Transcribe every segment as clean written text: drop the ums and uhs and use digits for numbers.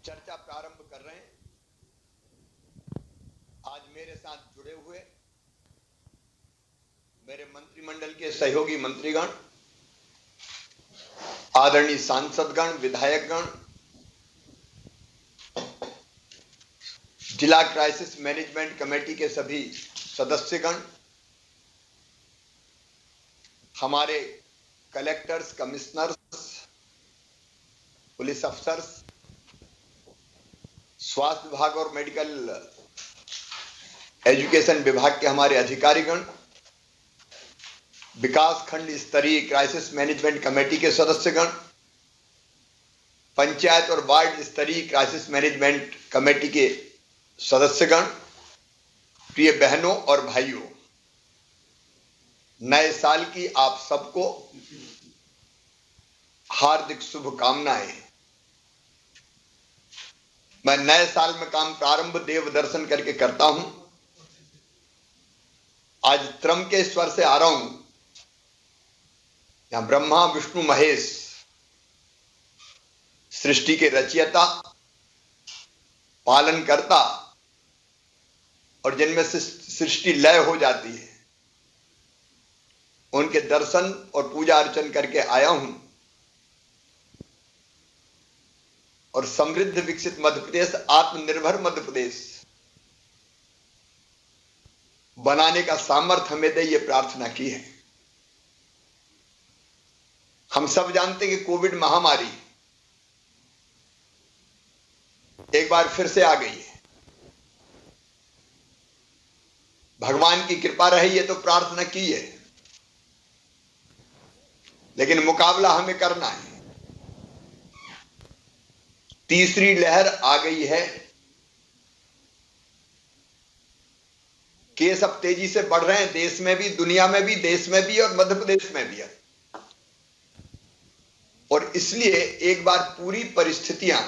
चर्चा प्रारंभ कर रहे हैं। आज मेरे साथ जुड़े हुए मेरे मंत्रिमंडल के सहयोगी मंत्रीगण, आदरणीय सांसदगण, विधायकगण, जिला क्राइसिस मैनेजमेंट कमेटी के सभी सदस्यगण, हमारे कलेक्टर्स, कमिश्नर्स, पुलिस अफसर्स, स्वास्थ्य विभाग और मेडिकल एजुकेशन विभाग के हमारे अधिकारीगण, विकास खंड स्तरीय क्राइसिस मैनेजमेंट कमेटी के सदस्यगण, पंचायत और वार्ड स्तरीय क्राइसिस मैनेजमेंट कमेटी के सदस्यगण, प्रिय बहनों और भाइयों, नए साल की आप सबको हार्दिक शुभकामनाएं। मैं नए साल में काम प्रारंभ देव दर्शन करके करता हूं। आज त्रंबकेश्वर से आ रहा हूं। यहां ब्रह्मा विष्णु महेश सृष्टि के रचयिता, पालनकर्ता और जिनमें से सृष्टि लय हो जाती है, उनके दर्शन और पूजा अर्चन करके आया हूं और समृद्ध विकसित मध्य प्रदेश, आत्मनिर्भर मध्य प्रदेश बनाने का सामर्थ्य हमें दे, ये प्रार्थना की है। हम सब जानते हैं कि कोविड महामारी एक बार फिर से आ गई है। भगवान की कृपा रही है तो प्रार्थना की है, लेकिन मुकाबला हमें करना है। तीसरी लहर आ गई है। केस अब तेजी से बढ़ रहे हैं, देश में भी, दुनिया में भी, देश में भी और मध्य प्रदेश में भी। और इसलिए एक बार पूरी परिस्थितियां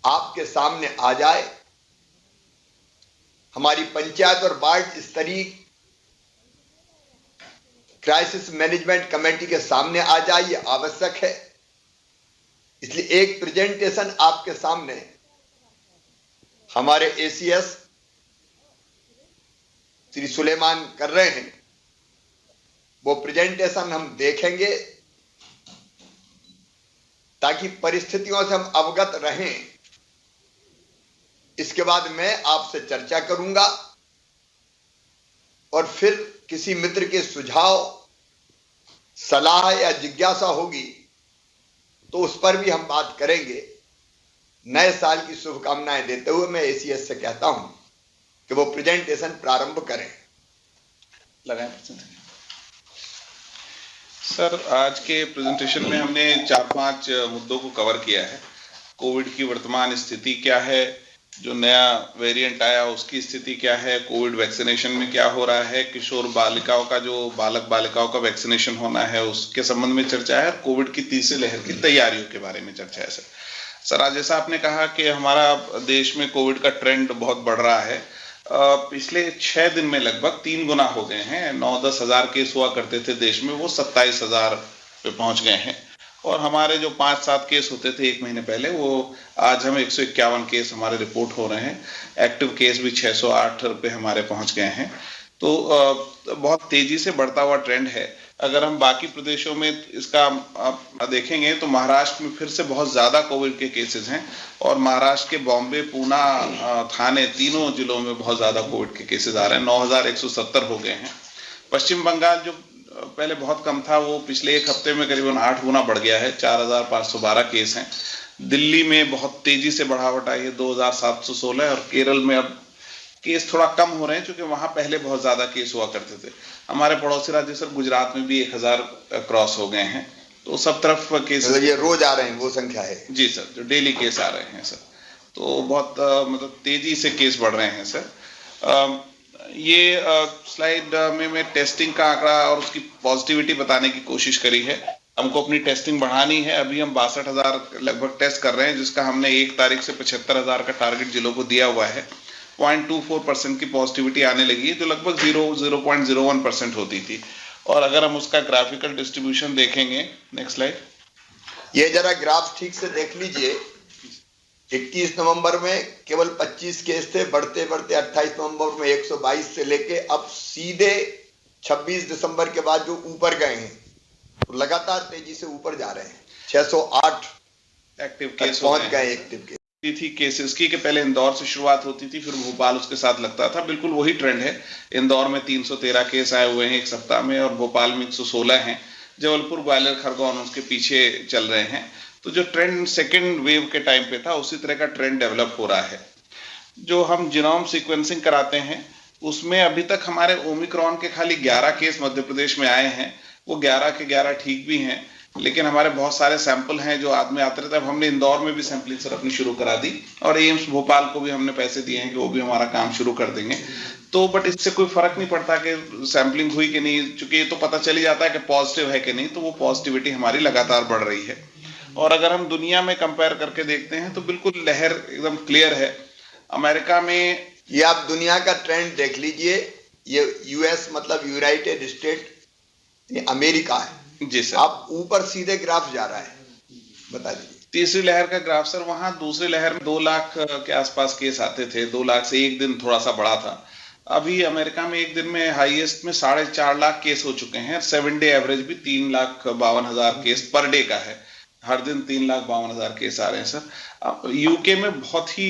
आपके सामने आ जाए, हमारी पंचायत और वार्ड स्तरीय क्राइसिस मैनेजमेंट कमेटी के सामने आ जाए, यह आवश्यक है। इसलिए एक प्रेजेंटेशन आपके सामने हमारे एसीएस श्री सुलेमान कर रहे हैं। वो प्रेजेंटेशन हम देखेंगे ताकि परिस्थितियों से हम अवगत रहें। इसके बाद मैं आपसे चर्चा करूंगा और फिर किसी मित्र के सुझाव, सलाह या जिज्ञासा होगी तो उस पर भी हम बात करेंगे। नए साल की शुभकामनाएं देते हुए मैं एसीएस से कहता हूं कि वो प्रेजेंटेशन प्रारंभ करें। लगाएं सर। आज के प्रेजेंटेशन में हमने 4-5 मुद्दों को कवर किया है। कोविड की वर्तमान स्थिति क्या है, जो नया वेरिएंट आया उसकी स्थिति क्या है, कोविड वैक्सीनेशन में क्या हो रहा है, किशोर बालिकाओं का जो बालक बालिकाओं का वैक्सीनेशन होना है उसके संबंध में चर्चा है, कोविड की तीसरी लहर की तैयारियों के बारे में चर्चा है। सर आज जैसा आपने कहा कि हमारा देश में कोविड का ट्रेंड बहुत बढ़ रहा है। पिछले 6 दिन में लगभग 3 गुना हो गए हैं। 9-10 हजार केस हुआ करते थे देश में, वो 27 हजार पे पहुंच गए हैं। और हमारे जो 5-7 केस होते थे 1 महीने पहले, वो आज हम 151 केस हमारे रिपोर्ट हो रहे हैं। एक्टिव केस भी 608 पे हमारे पहुंच गए हैं। तो बहुत तेजी से बढ़ता हुआ ट्रेंड है। अगर हम बाकी प्रदेशों में इसका देखेंगे तो महाराष्ट्र में फिर से बहुत ज्यादा कोविड के केसेस हैं और महाराष्ट्र के बॉम्बे, पूना, थाने तीनों जिलों में बहुत ज्यादा कोविड के केसेस आ रहे हैं। 9170 हो गए हैं। पश्चिम बंगाल जो पहले बहुत कम था, वो पिछले 1 हफ्ते में करीबन 8 गुना बढ़ गया है, 4512 केस हैं। दिल्ली में बहुत तेजी से बढ़ावट आई है, 2716। और केरल में अब केस थोड़ा कम हो रहे हैं क्योंकि वहां पहले बहुत ज्यादा केस हुआ करते थे। हमारे पड़ोसी राज्य सर गुजरात में भी 1000 क्रॉस हो गए हैं। तो सब तरफ केस, ये रोज आ रहे हैं, वो संख्या है जी सर, जो डेली केस आ रहे हैं सर। तो बहुत मतलब तेजी से केस बढ़ रहे हैं सर। ये स्लाइड में मैं टेस्टिंग का आंकड़ा और उसकी पॉजिटिविटी बताने की कोशिश करी है। हमको अपनी टेस्टिंग बढ़ानी है। अभी हम 62,000 लगभग टेस्ट कर रहे हैं, जिसका हमने 1 तारीख से 75,000 का टारगेट जिलों को दिया हुआ है। 0.24% की पॉजिटिविटी आने लगी है, जो लगभग 0.01% होती थी। और अगर हम उसका ग्राफिकल डिस्ट्रीब्यूशन देखेंगे, नेक्स्ट स्लाइड, ये जरा ग्राफ ठीक से देख लीजिए। 21 नवंबर में केवल 25 केस थे, बढ़ते बढ़ते 28 नवंबर में 122 से लेके अब सीधे 26 दिसंबर के बाद जो ऊपर गए हैं, तो लगातार तेजी से ऊपर जा रहे हैं। 608 एक्टिव केस पहुंच गए एक्टिव केस थी केसेस की, कि पहले इंदौर से शुरुआत होती थी, फिर भोपाल उसके साथ लगता था। बिल्कुल वही ट्रेंड है। इंदौर में 313 केस आए हुए हैं एक सप्ताह में, और भोपाल में 116 हैं। जबलपुर, ग्वालियर, खरगोन उसके पीछे चल रहे हैं। तो जो ट्रेंड सेकेंड वेव के टाइम पे था, उसी तरह का ट्रेंड डेवलप हो रहा है। जो हम जीनोम सीक्वेंसिंग कराते हैं, उसमें अभी तक हमारे ओमिक्रॉन के खाली 11 केस मध्य प्रदेश में आए हैं। वो 11 के 11 ठीक भी हैं, लेकिन हमारे बहुत सारे सैंपल हैं जो आदमी आते रहते हैं। अब हमने इंदौर में भी सैंपलिंग सर अपनी शुरू करा दी, और एम्स भोपाल को भी हमने पैसे दिए हैं कि वो भी हमारा काम शुरू कर देंगे। तो बट इससे कोई फर्क नहीं पड़ता कि सैंपलिंग हुई कि नहीं, क्योंकि ये तो पता चल ही जाता है कि पॉजिटिव है कि नहीं। तो वो पॉजिटिविटी हमारी लगातार बढ़ रही है। और अगर हम दुनिया में कंपेयर करके देखते हैं तो बिल्कुल लहर एकदम क्लियर है। अमेरिका में, ये आप दुनिया का ट्रेंड देख लीजिए। ये यूएस मतलब यूनाइटेड स्टेट, ये अमेरिका है जी सर। आप ऊपर सीधे ग्राफ जा रहा है, बता दीजिए। तीसरी लहर का ग्राफ सर, वहां दूसरी लहर में 2 लाख के आसपास केस आते थे। 2 लाख से एक दिन थोड़ा सा बढ़ा था। अभी अमेरिका में एक दिन में हाईएस्ट में 4.5 लाख केस हो चुके हैं। 7 डे एवरेज भी 3,52,000 केस पर डे का है। हर दिन 3,52,000 केस आ रहे हैं सर। यूके में बहुत ही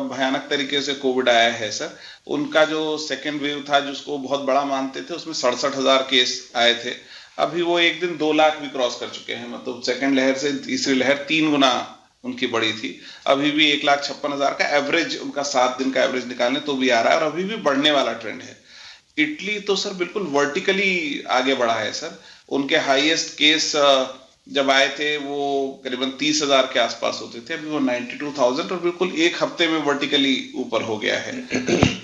भयानक तरीके से कोविड आया है सर। उनका जो सेकेंड वेव था, जिसको बहुत बड़ा मानते थे, उसमें 67,000 केस आए थे। अभी वो एक दिन 2 लाख भी क्रॉस कर चुके हैं। मतलब सेकंड लहर से तीसरी लहर 3 गुना उनकी बड़ी थी। अभी भी 1,56,000 का एवरेज, उनका 7 दिन का एवरेज निकालने तो भी आ रहा है, और अभी भी बढ़ने वाला ट्रेंड है। इटली तो सर बिल्कुल वर्टिकली आगे बढ़ा है सर। उनके हाईएस्ट केस जब आए थे वो करीबन 30,000 के आसपास होते थे। अभी वो 92,000 और बिल्कुल एक हफ्ते में वर्टिकली ऊपर हो गया है।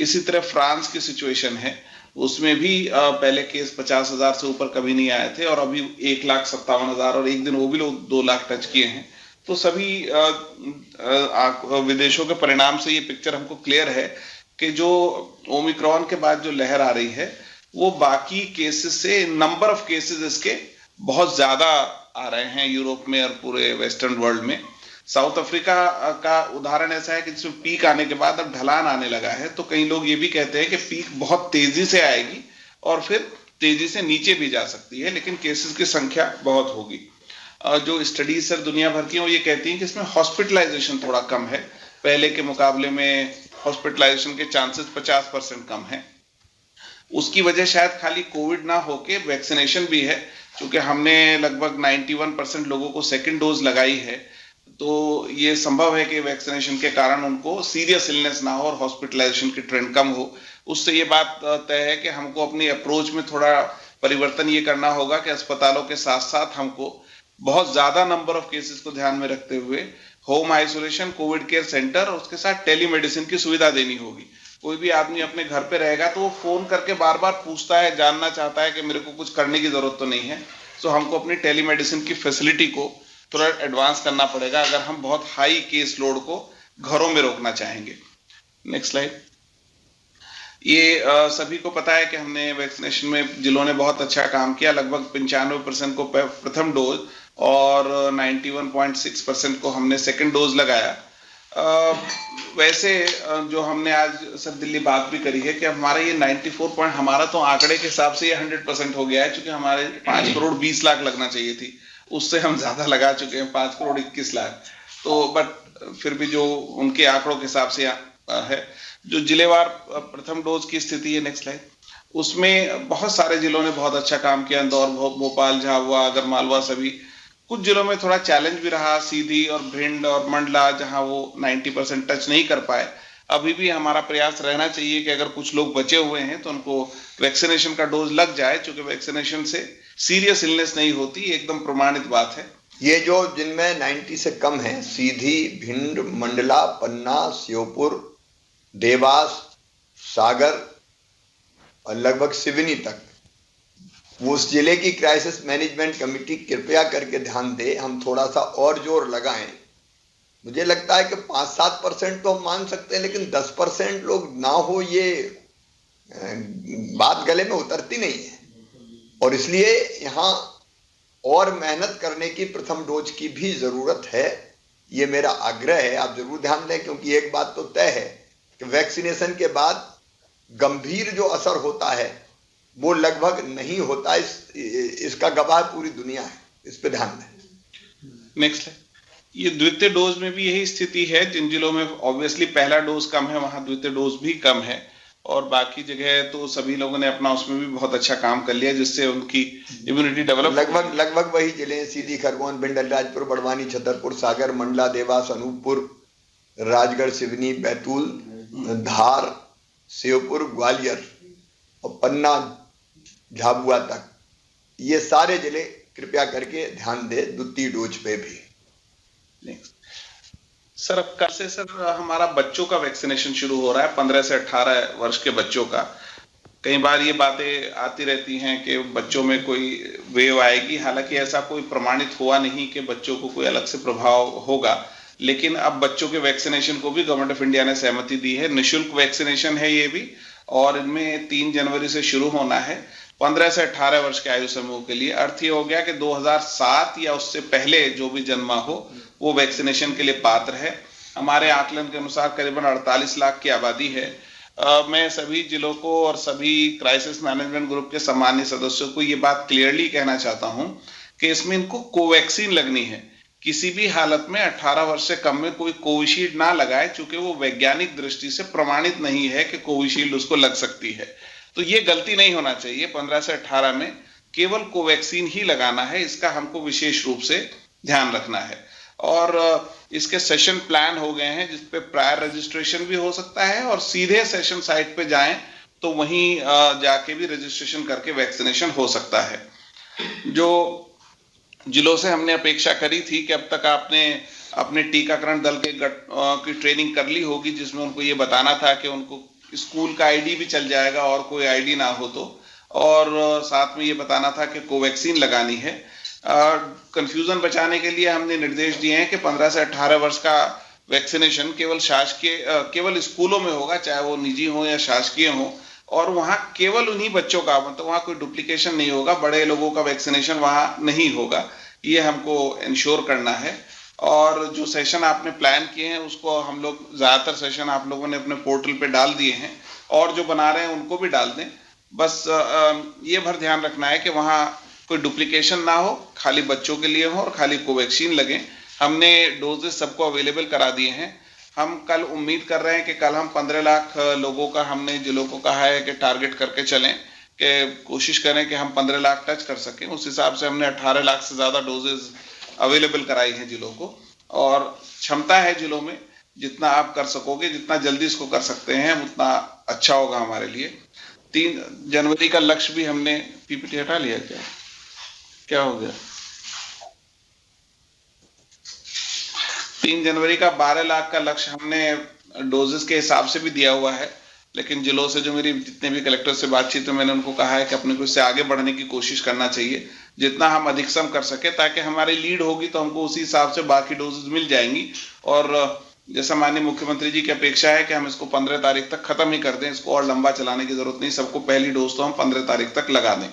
इसी तरह फ्रांस की सिचुएशन है, उसमें भी पहले केस 50,000 से ऊपर कभी नहीं आए थे, और अभी 1,57,000, और एक दिन वो भी लोग 2 लाख टच किए हैं। तो सभी विदेशों के परिणाम से ये पिक्चर हमको क्लियर है कि जो ओमिक्रॉन के बाद जो लहर आ रही है, वो बाकी केसेस से, नंबर ऑफ केसेस इसके बहुत ज्यादा आ रहे हैं यूरोप में और पूरे वेस्टर्न वर्ल्ड में। साउथ अफ्रीका का उदाहरण ऐसा है कि जिसमें पीक आने के बाद अब ढलान आने लगा है। तो कई लोग ये भी कहते हैं कि पीक बहुत तेजी से आएगी और फिर तेजी से नीचे भी जा सकती है, लेकिन केसेस की संख्या बहुत होगी। जो स्टडीज सर दुनिया भर की हैं, वो ये कहती हैं कि इसमें हॉस्पिटलाइजेशन थोड़ा कम है। पहले के मुकाबले में हॉस्पिटलाइजेशन के चांसेस 50% कम है। उसकी वजह शायद खाली कोविड ना होके वैक्सीनेशन भी है, क्योंकि हमने लगभग 91% लोगों को सेकेंड डोज लगाई है। तो ये संभव है कि वैक्सीनेशन के कारण उनको सीरियस इलनेस ना हो और हॉस्पिटलाइजेशन की ट्रेंड कम हो। उससे ये बात तय है कि हमको अपनी अप्रोच में थोड़ा परिवर्तन ये करना होगा कि अस्पतालों के साथ साथ हमको बहुत ज्यादा नंबर ऑफ केसेस को ध्यान में रखते हुए home isolation, Covid care centre और उसके साथ टेलीमेडिसिन की सुविधा देनी होगी। कोई भी आदमी अपने घर पे रहेगा तो वो फोन करके बार बार पूछता है, जानना चाहता है कि मेरे को कुछ करने की जरूरत तो नहीं है। तो हमको अपनी टेलीमेडिसिन की फैसिलिटी को थोड़ा एडवांस करना पड़ेगा अगर हम बहुत हाई केस लोड को घरों में रोकना चाहेंगे। Next slide. ये सभी को पता है कि हमने वैक्सीनेशन में जिलों ने बहुत अच्छा काम किया। लगभग 95% को प्रथम डोज और 91.6% को हमने सेकंड डोज लगाया। वैसे जो हमने आज सर दिल्ली बात भी करी है कि हमारा ये 94 पॉइंट, हमारा तो आंकड़े के हिसाब से ये 100% हो गया है, क्योंकि हमारे 5 करोड़ 20 लाख लगना चाहिए थी, उससे हम ज्यादा लगा चुके हैं, 5 करोड़ 21 लाख। तो बट फिर भी जो उनके आंकड़ों के हिसाब से है। जो जिलेवार प्रथम डोज की स्थिति है, नेक्स्ट स्लाइड, उसमें बहुत सारे जिलों ने बहुत अच्छा काम किया। इंदौर, भोपाल, झाबुआ, आगरमालवा, सभी। कुछ जिलों में थोड़ा चैलेंज भी रहा, सीधी और भिंड और मंडला, जहां वो 90% टच नहीं कर पाए। अभी भी हमारा प्रयास रहना चाहिए कि अगर कुछ लोग बचे हुए हैं तो उनको वैक्सीनेशन का डोज लग जाए, क्योंकि वैक्सीनेशन से सीरियस इलनेस नहीं होती, एकदम प्रमाणित बात है। ये जो जिनमें 90 से कम है, सीधी, भिंड, मंडला, पन्ना, श्योपुर, देवास, सागर और लगभग सिवनी तक, वो उस जिले की क्राइसिस मैनेजमेंट कमेटी कृपया करके ध्यान दे, हम थोड़ा सा और जोर लगाएं। मुझे लगता है कि 5-7% तो हम मान सकते हैं, लेकिन 10% लोग ना हो, ये बात गले में उतरती नहीं है। और इसलिए यहाँ और मेहनत करने की प्रथम डोज की भी जरूरत है। ये मेरा आग्रह है, आप जरूर ध्यान दें, क्योंकि एक बात तो तय है कि वैक्सीनेशन के बाद गंभीर जो असर होता है वो लगभग नहीं होता। इसका गवाह पूरी दुनिया है, इस पे ध्यान दें। नेक्स्ट है, ये द्वितीय डोज में भी यही स्थिति है। जिन जिलों में ऑब्वियसली पहला डोज कम है वहां द्वितीय डोज भी कम है, और बाकी जगह तो सभी लोगों ने अपना उसमें भी बहुत अच्छा काम कर लिया, जिससे उनकी इम्यूनिटी डेवलप लगभग वही जिले, सीधी, खरगोन, भिंड, अलीराजपुर, बड़वानी, छतरपुर, सागर, मंडला, देवास, अनूपपुर, राजगढ़, सिवनी, बैतूल, धार, श्योपुर, ग्वालियर और पन्ना, झाबुआ तक, ये सारे जिले कृपया करके ध्यान दे द्वितीय डोज पे भी। सर अब कल से सर हमारा बच्चों का वैक्सीनेशन शुरू हो रहा है, 15 से 18 वर्ष के बच्चों का। कई बार ये बातें आती रहती हैं कि बच्चों में कोई वेव आएगी, हालांकि ऐसा कोई प्रमाणित हुआ नहीं कि बच्चों को कोई अलग से प्रभाव होगा, लेकिन अब बच्चों के वैक्सीनेशन को भी गवर्नमेंट ऑफ इंडिया ने सहमति दी है। निःशुल्क वैक्सीनेशन है ये भी, और इनमें 3 जनवरी से शुरू होना है 15 से 18 वर्ष के आयु समूह के लिए। अर्थ ये हो गया कि 2007 या उससे पहले जो भी जन्मा हो वो वैक्सीनेशन के लिए पात्र है। हमारे आकलन के अनुसार करीबन 48 लाख की आबादी है। मैं सभी जिलों को और सभी क्राइसिस मैनेजमेंट ग्रुप के सम्मानीय सदस्यों को ये बात क्लियरली कहना चाहता हूं कि इसमें इनको कोवैक्सीन लगनी है। किसी भी हालत में 18 वर्ष से कम में कोई कोविशील्ड ना लगाए, चूंकि वो वैज्ञानिक दृष्टि से प्रमाणित नहीं है कि कोविशील्ड उसको लग सकती है। तो ये गलती नहीं होना चाहिए। 15 से 18 में केवल कोवैक्सीन ही लगाना है, इसका हमको विशेष रूप से ध्यान रखना है। और इसके सेशन प्लान हो गए हैं जिसपे प्रायर रजिस्ट्रेशन भी हो सकता है, और सीधे सेशन साइट पे जाएं तो वहीं जाके भी रजिस्ट्रेशन करके वैक्सीनेशन हो सकता है। जो जिलों से हमने अपेक्षा करी थी कि अब तक आपने अपने टीकाकरण दल के की ट्रेनिंग कर ली होगी, जिसमें उनको ये बताना था कि उनको स्कूल का आईडी भी चल जाएगा और कोई आईडी ना हो तो, और साथ में ये बताना था कि कोवैक्सीन लगानी है। कंफ्यूजन बचाने के लिए हमने निर्देश दिए हैं कि 15 से 18 वर्ष का वैक्सीनेशन केवल शासकीय केवल स्कूलों में होगा, चाहे वो निजी हो या शासकीय हो, और वहां केवल उन्हीं बच्चों का, मतलब वहां कोई डुप्लीकेशन नहीं होगा, बड़े लोगों का वैक्सीनेशन वहां नहीं होगा। ये हमको इंश्योर करना है। और जो सेशन आपने प्लान किए हैं उसको हम लोग, ज्यादातर सेशन आप लोगों ने अपने पोर्टल पे डाल दिए हैं, और जो बना रहे हैं उनको भी डाल दें। बस ये भर ध्यान रखना है कि वहां कोई डुप्लीकेशन ना हो, खाली बच्चों के लिए हो और खाली कोवैक्सीन लगे। हमने डोजेस सबको अवेलेबल करा दिए हैं। हम कल उम्मीद कर रहे हैं कि कल हम 15 लाख लोगों का हमने जिलों को कहा है कि टारगेट करके चलें, कि कोशिश करें कि हम 15 लाख टच कर सकें। उस हिसाब से हमने 18 लाख से ज्यादा डोजेज अवेलेबल कराई हैं जिलों को, और क्षमता है जिलों में, जितना आप कर सकोगे, जितना जल्दी इसको कर सकते हैं उतना अच्छा होगा हमारे लिए। 3 जनवरी का लक्ष्य भी हमने, पीपीटी हटा लिया क्या हो गया? 3 जनवरी का 12 लाख का लक्ष्य हमने डोजेस के हिसाब से भी दिया हुआ है, लेकिन जिलों से जो मेरी जितने भी कलेक्टर से बातचीत है, मैंने उनको कहा है कि अपने को इससे आगे बढ़ने की कोशिश करना चाहिए, जितना हम अधिकतम कर सके, ताकि हमारी लीड होगी तो हमको उसी हिसाब से बाकी डोजेस मिल जाएंगी। और जैसा माननीय मुख्यमंत्री जी की अपेक्षा है कि हम इसको 15 तारीख तक खत्म ही कर दें, इसको और लंबा चलाने की जरूरत नहीं, सबको पहली डोज तो हम 15 तारीख तक लगा दें।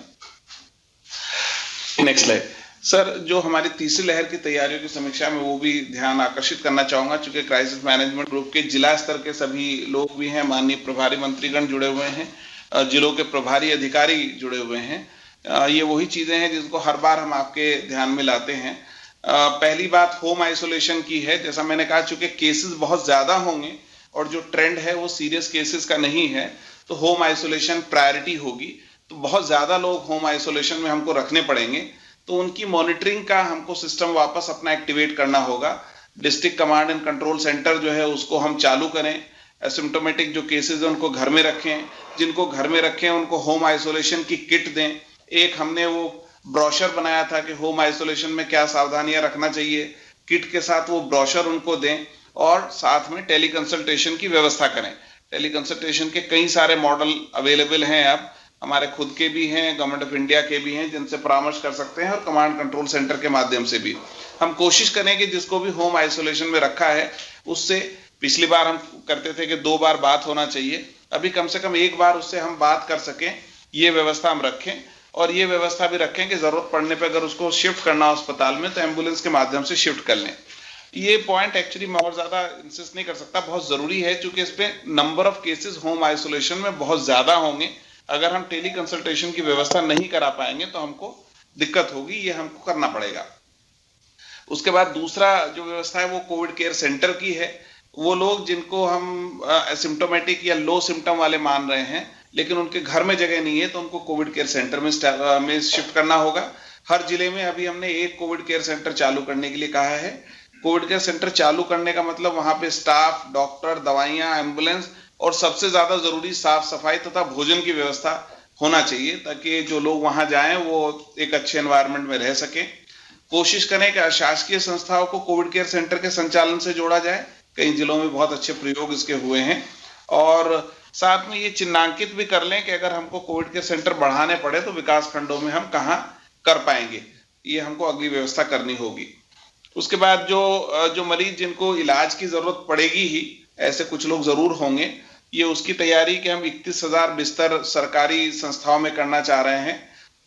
Next slide. सर, जो हमारी तीसरी लहर की तैयारियों की समीक्षा में वो भी ध्यान आकर्षित करना चाहूंगा, चूंकि क्राइसिस मैनेजमेंट ग्रुप के जिला स्तर के सभी लोग भी हैं, माननीय प्रभारी मंत्रीगण जुड़े हुए हैं, जिलों के प्रभारी अधिकारी जुड़े हुए हैं। ये वही चीजें हैं जिनको हर बार हम आपके ध्यान में लाते हैं। पहली बात होम आइसोलेशन की है। जैसा मैंने कहा, चूंकि केसेस बहुत ज्यादा होंगे और जो ट्रेंड है वो सीरियस केसेस का नहीं है, तो होम आइसोलेशन प्रायोरिटी होगी। तो बहुत ज्यादा लोग होम आइसोलेशन में हमको रखने पड़ेंगे, तो उनकी मॉनिटरिंग का हमको सिस्टम वापस अपना एक्टिवेट करना होगा। District command and control centre जो है उसको हम चालू करें। एसिम्प्टोमेटिक जो केसेस है उनको घर में रखें, जिनको घर में रखें उनको होम आइसोलेशन की किट दें। एक हमने वो ब्रोशर बनाया था कि होम आइसोलेशन में क्या सावधानियां रखना चाहिए, किट के साथ वो ब्रोशर उनको दें, और साथ में टेली कंसल्टेशन की व्यवस्था करें। टेली कंसल्टेशन के कई सारे मॉडल अवेलेबल हैं, अब हमारे खुद के भी हैं, गवर्नमेंट ऑफ इंडिया के भी हैं, जिनसे परामर्श कर सकते हैं, और कमांड कंट्रोल सेंटर के माध्यम से भी हम कोशिश करें कि जिसको भी होम आइसोलेशन में रखा है उससे, पिछली बार हम करते थे कि 2 बार बात होना चाहिए, अभी कम से कम 1 बार उससे हम बात कर सकें, ये व्यवस्था हम रखें। और ये व्यवस्था भी रखें कि जरूरत पड़ने पर अगर उसको शिफ्ट करना हो अस्पताल में तो एम्बुलेंस के माध्यम से शिफ्ट कर लें। ये पॉइंट एक्चुअली मैं और ज्यादा इंसिस्ट नहीं कर सकता, बहुत जरूरी है, क्योंकि इस पे number of cases home isolation में बहुत ज्यादा होंगे। अगर हम टेली कंसल्टेशन की व्यवस्था नहीं करा पाएंगे तो हमको दिक्कत होगी, ये हमको करना पड़ेगा। उसके बाद दूसरा जो व्यवस्था है वो कोविड केयर सेंटर की है। वो लोग जिनको हम एसिम्टोमेटिक या लो सिम्टम वाले मान रहे हैं लेकिन उनके घर में जगह नहीं है तो उनको कोविड केयर सेंटर में शिफ्ट करना होगा। हर जिले में अभी हमने एक कोविड केयर सेंटर चालू करने के लिए कहा है। कोविड केयर सेंटर चालू करने का मतलब वहां पे स्टाफ, डॉक्टर, दवाइयां, एम्बुलेंस और सबसे ज्यादा जरूरी साफ सफाई तथा भोजन की व्यवस्था होना चाहिए, ताकि जो लोग वहां जाएं वो एक अच्छे एनवायरनमेंट में रह सके। कोशिश करें कि अशासकीय संस्थाओं को कोविड केयर सेंटर के संचालन से जोड़ा जाए। कई जिलों में बहुत अच्छे प्रयोग इसके हुए हैं। और साथ में ये चिन्हांकित भी कर लें कि अगर हमको कोविड केयर सेंटर बढ़ाने पड़े तो विकास खंडों में हम कहाँ कर पाएंगे, ये हमको अगली व्यवस्था करनी होगी। उसके बाद जो मरीज जिनको इलाज की जरूरत पड़ेगी ही, ऐसे कुछ लोग जरूर होंगे, ये उसकी तैयारी कि हम 31,000 बिस्तर सरकारी संस्थाओं में करना चाह रहे हैं।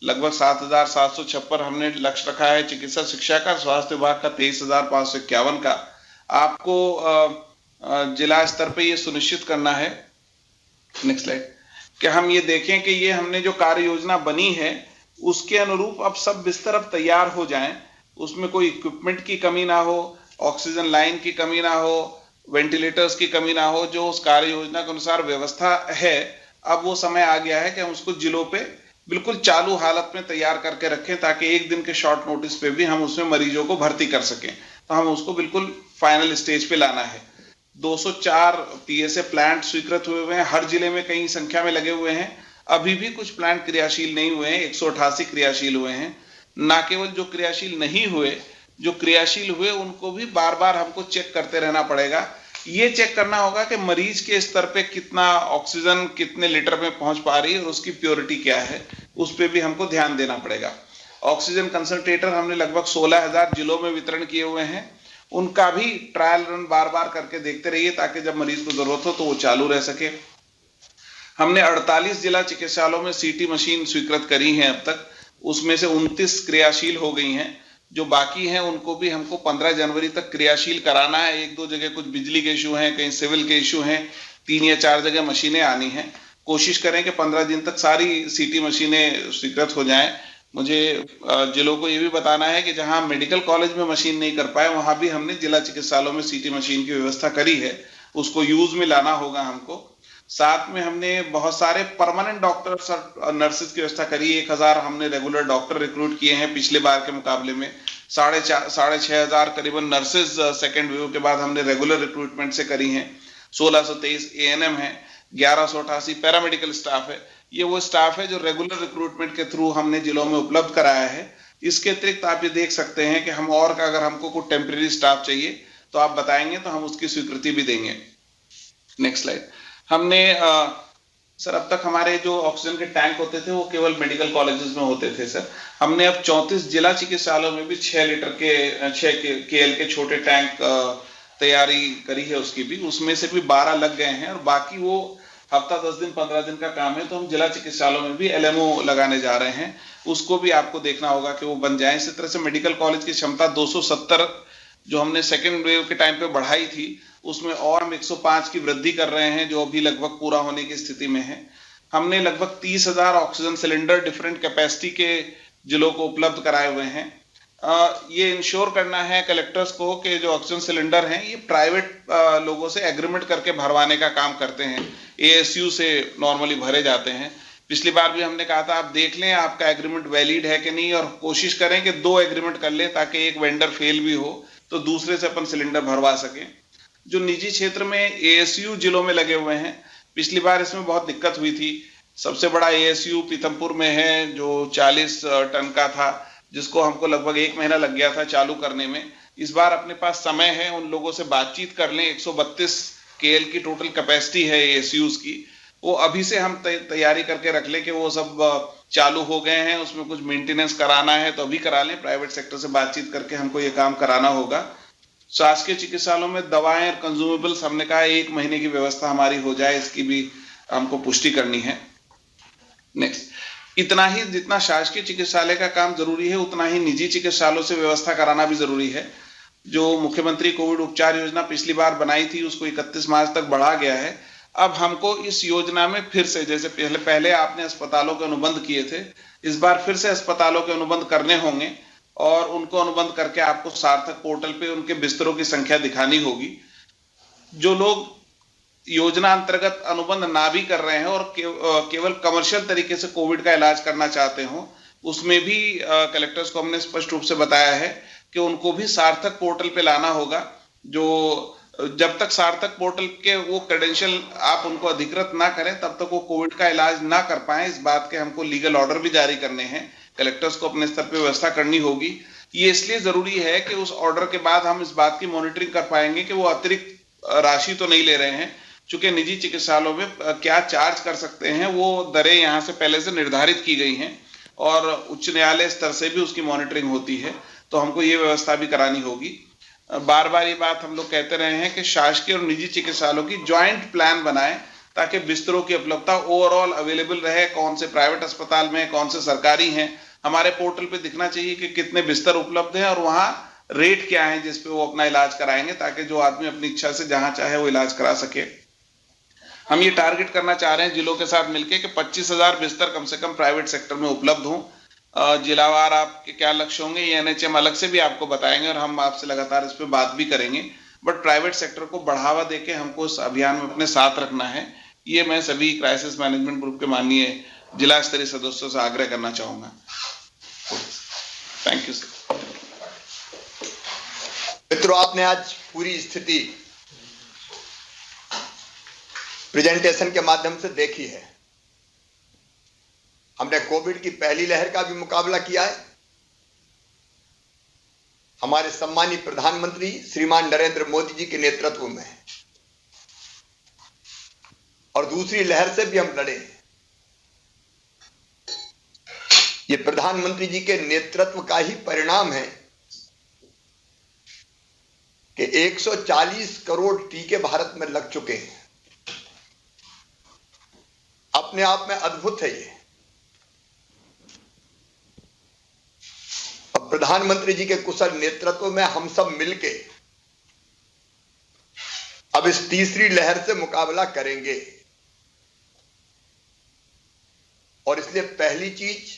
लगभग 7,756 हमने लक्ष्य रखा है चिकित्सा शिक्षा का, स्वास्थ्य विभाग का 23,551 का। आपको जिला स्तर पे ये सुनिश्चित करना है, नेक्स्ट स्लाइड, कि हम ये देखें कि ये हमने जो कार्य योजना बनी है उसके अनुरूप अब सब बिस्तर अब तैयार हो जाएं, उसमें कोई इक्विपमेंट की कमी ना हो, ऑक्सीजन लाइन की कमी ना हो, वेंटिलेटर्स की कमी ना हो। जो उस कार्य योजना के अनुसार व्यवस्था है, अब वो समय आ गया है कि हम उसको जिलों पे बिल्कुल चालू हालत में तैयार करके रखें, ताकि एक दिन के शॉर्ट नोटिस पे भी हम उसमें मरीजों को भर्ती कर सकें। तो हम उसको बिल्कुल फाइनल स्टेज पे लाना है। 204 पीएसए प्लांट स्वीकृत हुए हैं, हर जिले में कई संख्या में लगे हुए हैं। अभी भी कुछ प्लांट क्रियाशील नहीं हुए हैं, 188 क्रियाशील हुए हैं। ना केवल जो क्रियाशील नहीं हुए, जो क्रियाशील हुए उनको भी बार बार हमको चेक करते रहना पड़ेगा। ये चेक करना होगा कि मरीज के स्तर पे कितना ऑक्सीजन कितने लीटर में पहुंच पा रही है और उसकी प्योरिटी क्या है, उस पर भी हमको ध्यान देना पड़ेगा। ऑक्सीजन कंसंट्रेटर हमने लगभग 16,000 जिलों में वितरण किए हुए हैं, उनका भी ट्रायल रन बार बार करके देखते रहिए, ताकि जब मरीज को जरूरत हो तो वो चालू रह सके। हमने 48 जिला चिकित्सालयों में सीटी मशीन स्वीकृत करी हैं अब तक, उसमें से 29 क्रियाशील हो गई हैं। जो बाकी हैं उनको भी हमको 15 जनवरी तक क्रियाशील कराना है। एक दो जगह कुछ बिजली के इशू हैं, कहीं सिविल के इशू हैं, 3 या 4 जगह मशीनें आनी हैं। कोशिश करें कि 15 दिन तक सारी सीटी मशीनें स्वीकृत हो जाएं। मुझे जिलों को ये भी बताना है कि जहां मेडिकल कॉलेज में मशीन नहीं कर पाए, वहां भी हमने जिला चिकित्सालयों में सीटी मशीन की व्यवस्था करी है, उसको यूज में लाना होगा हमको। साथ में हमने बहुत सारे परमानेंट डॉक्टर्स और नर्सेज की व्यवस्था करी। 1,000 हमने रेगुलर डॉक्टर रिक्रूट किए हैं पिछले बार के मुकाबले में। 6,500 करीबन नर्सेज सेकेंड वेव के बाद हमने रेगुलर रिक्रूटमेंट से करी हैं। 1,623 एएनएम है, 1,188 पैरामेडिकल स्टाफ है। ये वो स्टाफ है जो रेगुलर रिक्रूटमेंट के थ्रू हमने जिलों में उपलब्ध कराया है। इसके अतिरिक्त आप ये देख सकते हैं कि हम और अगर हमको कोई टेम्परेरी स्टाफ चाहिए तो आप बताएंगे तो हम उसकी स्वीकृति भी देंगे। Next slide. हमने सर अब तक हमारे जो ऑक्सीजन के टैंक होते थे वो केवल मेडिकल कॉलेजेस में होते थे सर। हमने अब 34 जिला चिकित्सालयों में भी 6 लीटर के 6 KL के छोटे टैंक तैयारी करी है उसकी भी। उसमें से भी 12 लग गए हैं और बाकी वो हफ्ता 10 दिन 15 दिन का काम है, तो हम जिला चिकित्सालयों में भी LMO लगाने जा रहे हैं। उसको भी आपको देखना होगा कि वो बन जाए। इसी तरह से मेडिकल कॉलेज की क्षमता 270 जो हमने सेकेंड वेव के टाइम पे बढ़ाई थी, उसमें और हम 105 की वृद्धि कर रहे हैं, जो अभी लगभग पूरा होने की स्थिति में है। हमने लगभग 30,000 ऑक्सीजन सिलेंडर डिफरेंट कैपेसिटी के जिलों को उपलब्ध कराए हुए हैं। ये इंश्योर करना है कलेक्टर्स को कि जो ऑक्सीजन सिलेंडर हैं ये प्राइवेट लोगों से एग्रीमेंट करके भरवाने का काम करते हैं। ASU से नॉर्मली भरे जाते हैं। पिछली बार भी हमने कहा था आप देख लें आपका एग्रीमेंट वैलिड है कि नहीं, और कोशिश करें कि 2 एग्रीमेंट कर लें, ताकि एक वेंडर फेल भी हो तो दूसरे से अपन सिलेंडर भरवा सकें। जो निजी क्षेत्र में ASU जिलों में लगे हुए हैं, पिछली बार इसमें बहुत दिक्कत हुई थी। सबसे बड़ा ASU पीथमपुर में है जो 40 टन का था, जिसको हमको लगभग 1 महीना लग गया था चालू करने में। इस बार अपने पास समय है, उन लोगों से बातचीत कर लें। 132 KL की टोटल कैपेसिटी है ASUs की, वो अभी से हम तैयारी करके रख लें कि वो सब चालू हो गए हैं। उसमें कुछ मेंटेनेंस कराना है तो अभी करा लें, प्राइवेट सेक्टर से बातचीत करके हमको ये काम कराना होगा। शासकीय चिकित्सालयों में दवाएं और कंज्यूमेबल्स हमने कहा 1 महीने की व्यवस्था हमारी हो जाए, इसकी भी हमको पुष्टि करनी है। नेक्स्ट, इतना ही जितना शासकीय चिकित्सालय का काम जरूरी है, उतना ही निजी चिकित्सालयों से व्यवस्था कराना भी जरूरी है। जो मुख्यमंत्री कोविड उपचार योजना पिछली बार बनाई थी, उसको 31 मार्च तक बढ़ा गया है। अब हमको इस योजना में फिर से, जैसे पहले आपने अस्पतालों के अनुबंध किए थे, इस बार फिर से अस्पतालों के अनुबंध करने होंगे और उनको अनुबंध करके आपको सार्थक पोर्टल पे उनके बिस्तरों की संख्या दिखानी होगी। जो लोग योजना अंतर्गत अनुबंध ना भी कर रहे हैं और केवल कमर्शियल तरीके से कोविड का इलाज करना चाहते हो, उसमें भी कलेक्टर्स को हमने स्पष्ट रूप से बताया है कि उनको भी सार्थक पोर्टल पे लाना होगा। जो जब तक सार्थक पोर्टल के वो क्रेडेंशियल आप उनको अधिकृत ना करें, तब तक वो कोविड का इलाज ना कर पाए। इस बात के हमको लीगल ऑर्डर भी जारी करने हैं, कलेक्टर्स को अपने स्तर पे व्यवस्था करनी होगी। ये इसलिए जरूरी है कि उस ऑर्डर के बाद हम इस बात की मॉनिटरिंग कर पाएंगे कि वो अतिरिक्त राशि तो नहीं ले रहे हैं। चूंकि निजी चिकित्सालयों में क्या चार्ज कर सकते हैं, वो दरें यहाँ से पहले से निर्धारित की गई हैं और उच्च न्यायालय स्तर से भी उसकी मॉनिटरिंग होती है, तो हमको ये व्यवस्था भी करानी होगी। बार बार ये बात हम लोग कहते रहे हैं कि शासकीय और निजी चिकित्सालयों की ज्वाइंट प्लान बनाएं, ताकि बिस्तरों की उपलब्धता ओवरऑल अवेलेबल रहे। कौन से प्राइवेट अस्पताल में, कौन से सरकारी हैं, हमारे पोर्टल पे दिखना चाहिए कि कितने बिस्तर उपलब्ध हैं और वहां रेट क्या है जिसपे वो अपना इलाज कराएंगे, ताकि जो आदमी अपनी इच्छा से जहां चाहे वो इलाज करा सके। हम ये टारगेट करना चाह रहे हैं जिलों के साथ मिलकर कि 25,000 बिस्तर कम से कम प्राइवेट सेक्टर में उपलब्ध हों। जिलावार आपके क्या लक्ष्य होंगे ये एनएचएम अलग से भी आपको बताएंगे और हम आपसे लगातार इस पे बात भी करेंगे। बट प्राइवेट सेक्टर को बढ़ावा देके हमको इस अभियान में अपने साथ रखना है। ये मैं सभी क्राइसिस मैनेजमेंट ग्रुप के माननीय जिला स्तरीय सदस्यों से आग्रह करना चाहूंगा। Thank you sir. मित्रों, आपने आज पूरी स्थिति प्रेजेंटेशन के माध्यम से देखी है। हमने कोविड की पहली लहर का भी मुकाबला किया है। हमारे सम्मानीय प्रधानमंत्री श्रीमान नरेंद्र मोदी जी के नेतृत्व में, और दूसरी लहर से भी हम लड़े। ये प्रधानमंत्री जी के नेतृत्व का ही परिणाम है कि 140 करोड़ टीके भारत में लग चुके हैं। अपने आप में अद्भुत है ये। अब प्रधानमंत्री जी के कुशल नेतृत्व में हम सब मिलके अब इस तीसरी लहर से मुकाबला करेंगे। और इसलिए पहली चीज,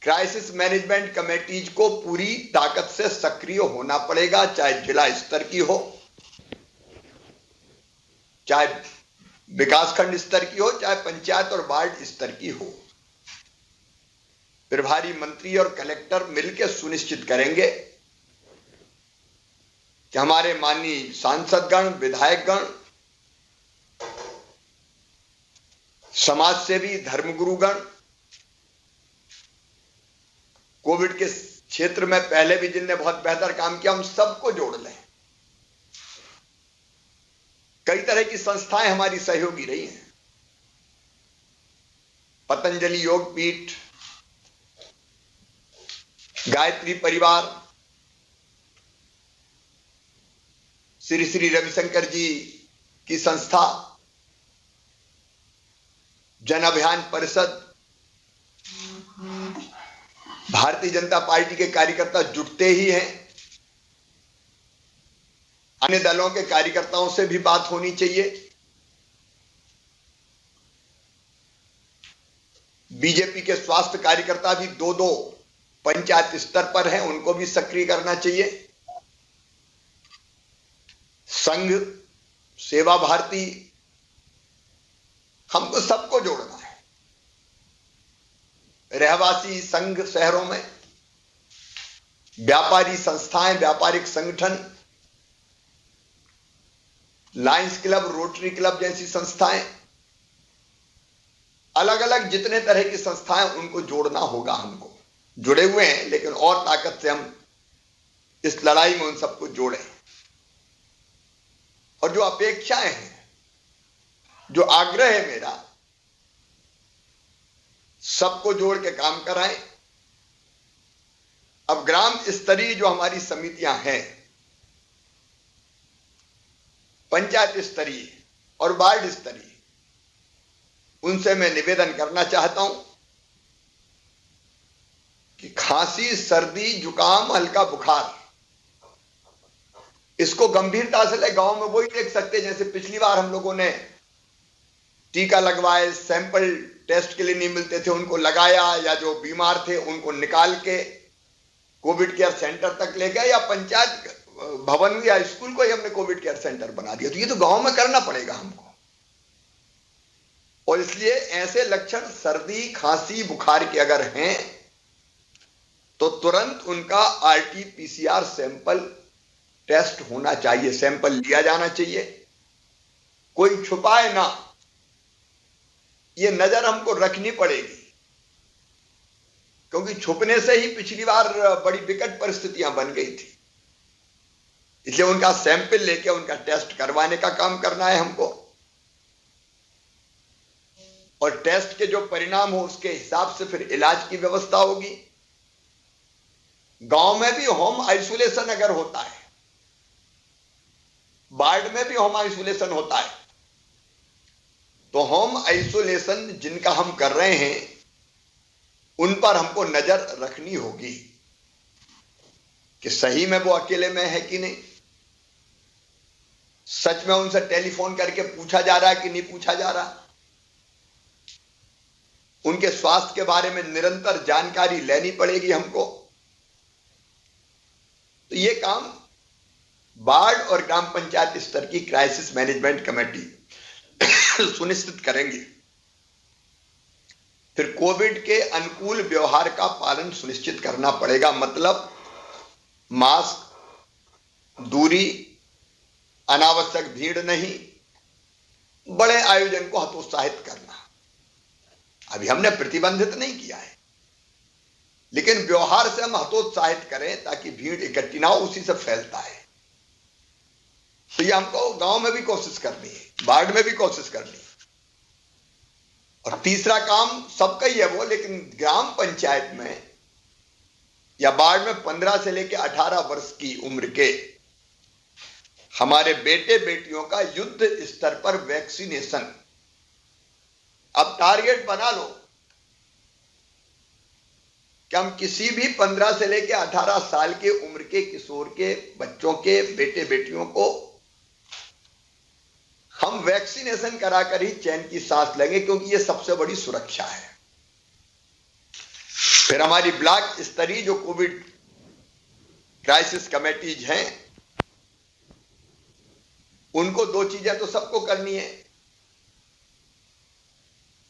क्राइसिस मैनेजमेंट कमेटीज को पूरी ताकत से सक्रिय होना पड़ेगा, चाहे जिला स्तर की हो, चाहे विकासखंड स्तर की हो, चाहे पंचायत और वार्ड स्तर की हो। प्रभारी मंत्री और कलेक्टर मिलकर सुनिश्चित करेंगे कि हमारे माननीय सांसदगण, विधायकगण, समाज सेवी, धर्मगुरुगण कोविड के क्षेत्र में पहले भी जिनने बहुत बेहतर काम किया, हम सबको जोड़ लें। कई तरह की संस्थाएं हमारी सहयोगी रही हैं। पतंजलि योग पीठ, गायत्री परिवार, श्री श्री रविशंकर जी की संस्था, जन अभियान परिषद, भारतीय जनता पार्टी के कार्यकर्ता जुटते ही हैं। अन्य दलों के कार्यकर्ताओं से भी बात होनी चाहिए। बीजेपी के स्वास्थ्य कार्यकर्ता भी दो पंचायत स्तर पर हैं, उनको भी सक्रिय करना चाहिए। संघ, सेवा भारती, हमको सबको जोड़ना है। रहवासी संघ शहरों में, व्यापारी संस्थाएं, व्यापारिक संगठन, लायंस क्लब, रोटरी क्लब जैसी संस्थाएं, अलग अलग जितने तरह की संस्थाएं, उनको जोड़ना होगा। हमको जुड़े हुए हैं, लेकिन और ताकत से हम इस लड़ाई में उन सबको जोड़ें। और जो अपेक्षाएं हैं, जो आग्रह है मेरा, सबको जोड़ के काम कराएं। अब ग्राम स्तरीय जो हमारी समितियां हैं, पंचायत स्तरीय और वार्ड स्तरीय, उनसे मैं निवेदन करना चाहता हूं कि खांसी, सर्दी, जुकाम, हल्का बुखार, इसको गंभीरता से ले। गांव में वही देख सकते हैं जैसे पिछली बार हम लोगों ने टीका लगवाए, सैंपल टेस्ट के लिए नहीं मिलते थे, उनको लगाया, या जो बीमार थे उनको निकाल के कोविड केयर सेंटर तक ले गए, या पंचायत भवन या स्कूल को ही हमने कोविड केयर सेंटर बना दिया। तो ये तो गांव में करना पड़ेगा हमको। और इसलिए ऐसे लक्षण सर्दी, खांसी, बुखार के अगर हैं तो तुरंत उनका आरटी-पीसीआर सैंपल टेस्ट होना चाहिए, सैंपल लिया जाना चाहिए। कोई छुपाए ना, ये नजर हमको रखनी पड़ेगी, क्योंकि छुपने से ही पिछली बार बड़ी विकट परिस्थितियां बन गई थी। इसलिए उनका सैंपल लेके उनका टेस्ट करवाने का काम करना है हमको, और टेस्ट के जो परिणाम हो उसके हिसाब से फिर इलाज की व्यवस्था होगी। गांव में भी होम आइसोलेशन अगर होता है, वार्ड में भी होम आइसोलेशन होता है, तो होम आइसोलेशन जिनका हम कर रहे हैं उन पर हमको नजर रखनी होगी कि सही में वो अकेले में है कि नहीं, सच में उनसे टेलीफोन करके पूछा जा रहा है कि नहीं पूछा जा रहा, उनके स्वास्थ्य के बारे में निरंतर जानकारी लेनी पड़ेगी हमको। तो ये काम वार्ड और ग्राम पंचायत स्तर की क्राइसिस मैनेजमेंट कमेटी सुनिश्चित करेंगे। फिर कोविड के अनुकूल व्यवहार का पालन सुनिश्चित करना पड़ेगा, मतलब मास्क, दूरी, अनावश्यक भीड़ नहीं, बड़े आयोजन को हतोत्साहित करना। अभी हमने प्रतिबंधित नहीं किया है, लेकिन व्यवहार से हम हतोत्साहित करें ताकि भीड़ इकट्ठी ना हो, उसी से फैलता है। तो ये हमको गांव में भी कोशिश करनी है, वार्ड में भी कोशिश करनी है। और तीसरा काम सबका ही है वो, लेकिन ग्राम पंचायत में या वार्ड में 15 से लेकर 18 वर्ष की उम्र के हमारे बेटे बेटियों का युद्ध स्तर पर वैक्सीनेशन। अब टारगेट बना लो कि हम किसी भी 15 से लेकर 18 साल के उम्र के किशोर के बच्चों के बेटे बेटियों को हम वैक्सीनेशन कराकर ही चैन की सांस लेंगे, क्योंकि ये सबसे बड़ी सुरक्षा है। फिर हमारी ब्लॉक स्तरीय जो कोविड क्राइसिस कमेटीज हैं, उनको दो चीजें तो सबको करनी है,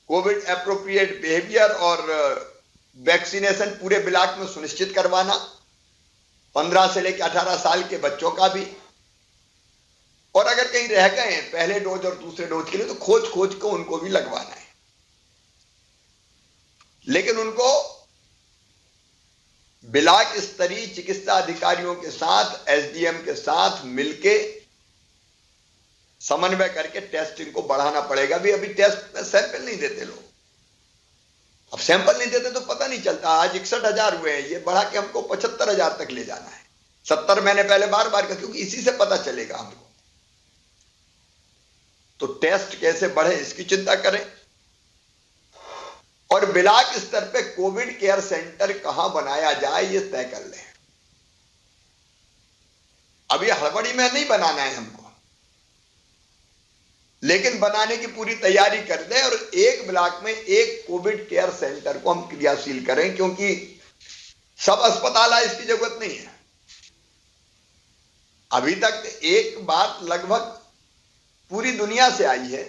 कोविड एप्रोप्रिएट बिहेवियर और वैक्सीनेशन पूरे ब्लॉक में सुनिश्चित करवाना, 15 से लेकर 18 साल के बच्चों का भी। और अगर कहीं रह गए हैं पहले डोज और दूसरे डोज के लिए, तो खोज खोज को उनको भी लगवाना है। लेकिन उनको ब्लॉक स्तरीय चिकित्सा अधिकारियों के साथ, एसडीएम के साथ मिलके समन्वय करके टेस्टिंग को बढ़ाना पड़ेगा। अभी टेस्ट में सैंपल नहीं देते लोग, अब सैंपल नहीं देते तो पता नहीं चलता। आज 61,000 हुए हैं, ये बढ़ा के हमको 75,000 तक ले जाना है। 70 मैंने पहले बार बार कहा, क्योंकि इसी से पता चलेगा हमको। तो टेस्ट कैसे बढ़े इसकी चिंता करें, और ब्लॉक स्तर पे कोविड केयर सेंटर कहां बनाया जाए ये तय कर लें। अब ये हड़बड़ी में नहीं बनाना है हमको, लेकिन बनाने की पूरी तैयारी कर दें, और एक ब्लॉक में एक कोविड केयर सेंटर को हम क्रियाशील करें, क्योंकि सब अस्पताल है, इसकी जरूरत नहीं है। अभी तक एक बात लगभग पूरी दुनिया से आई है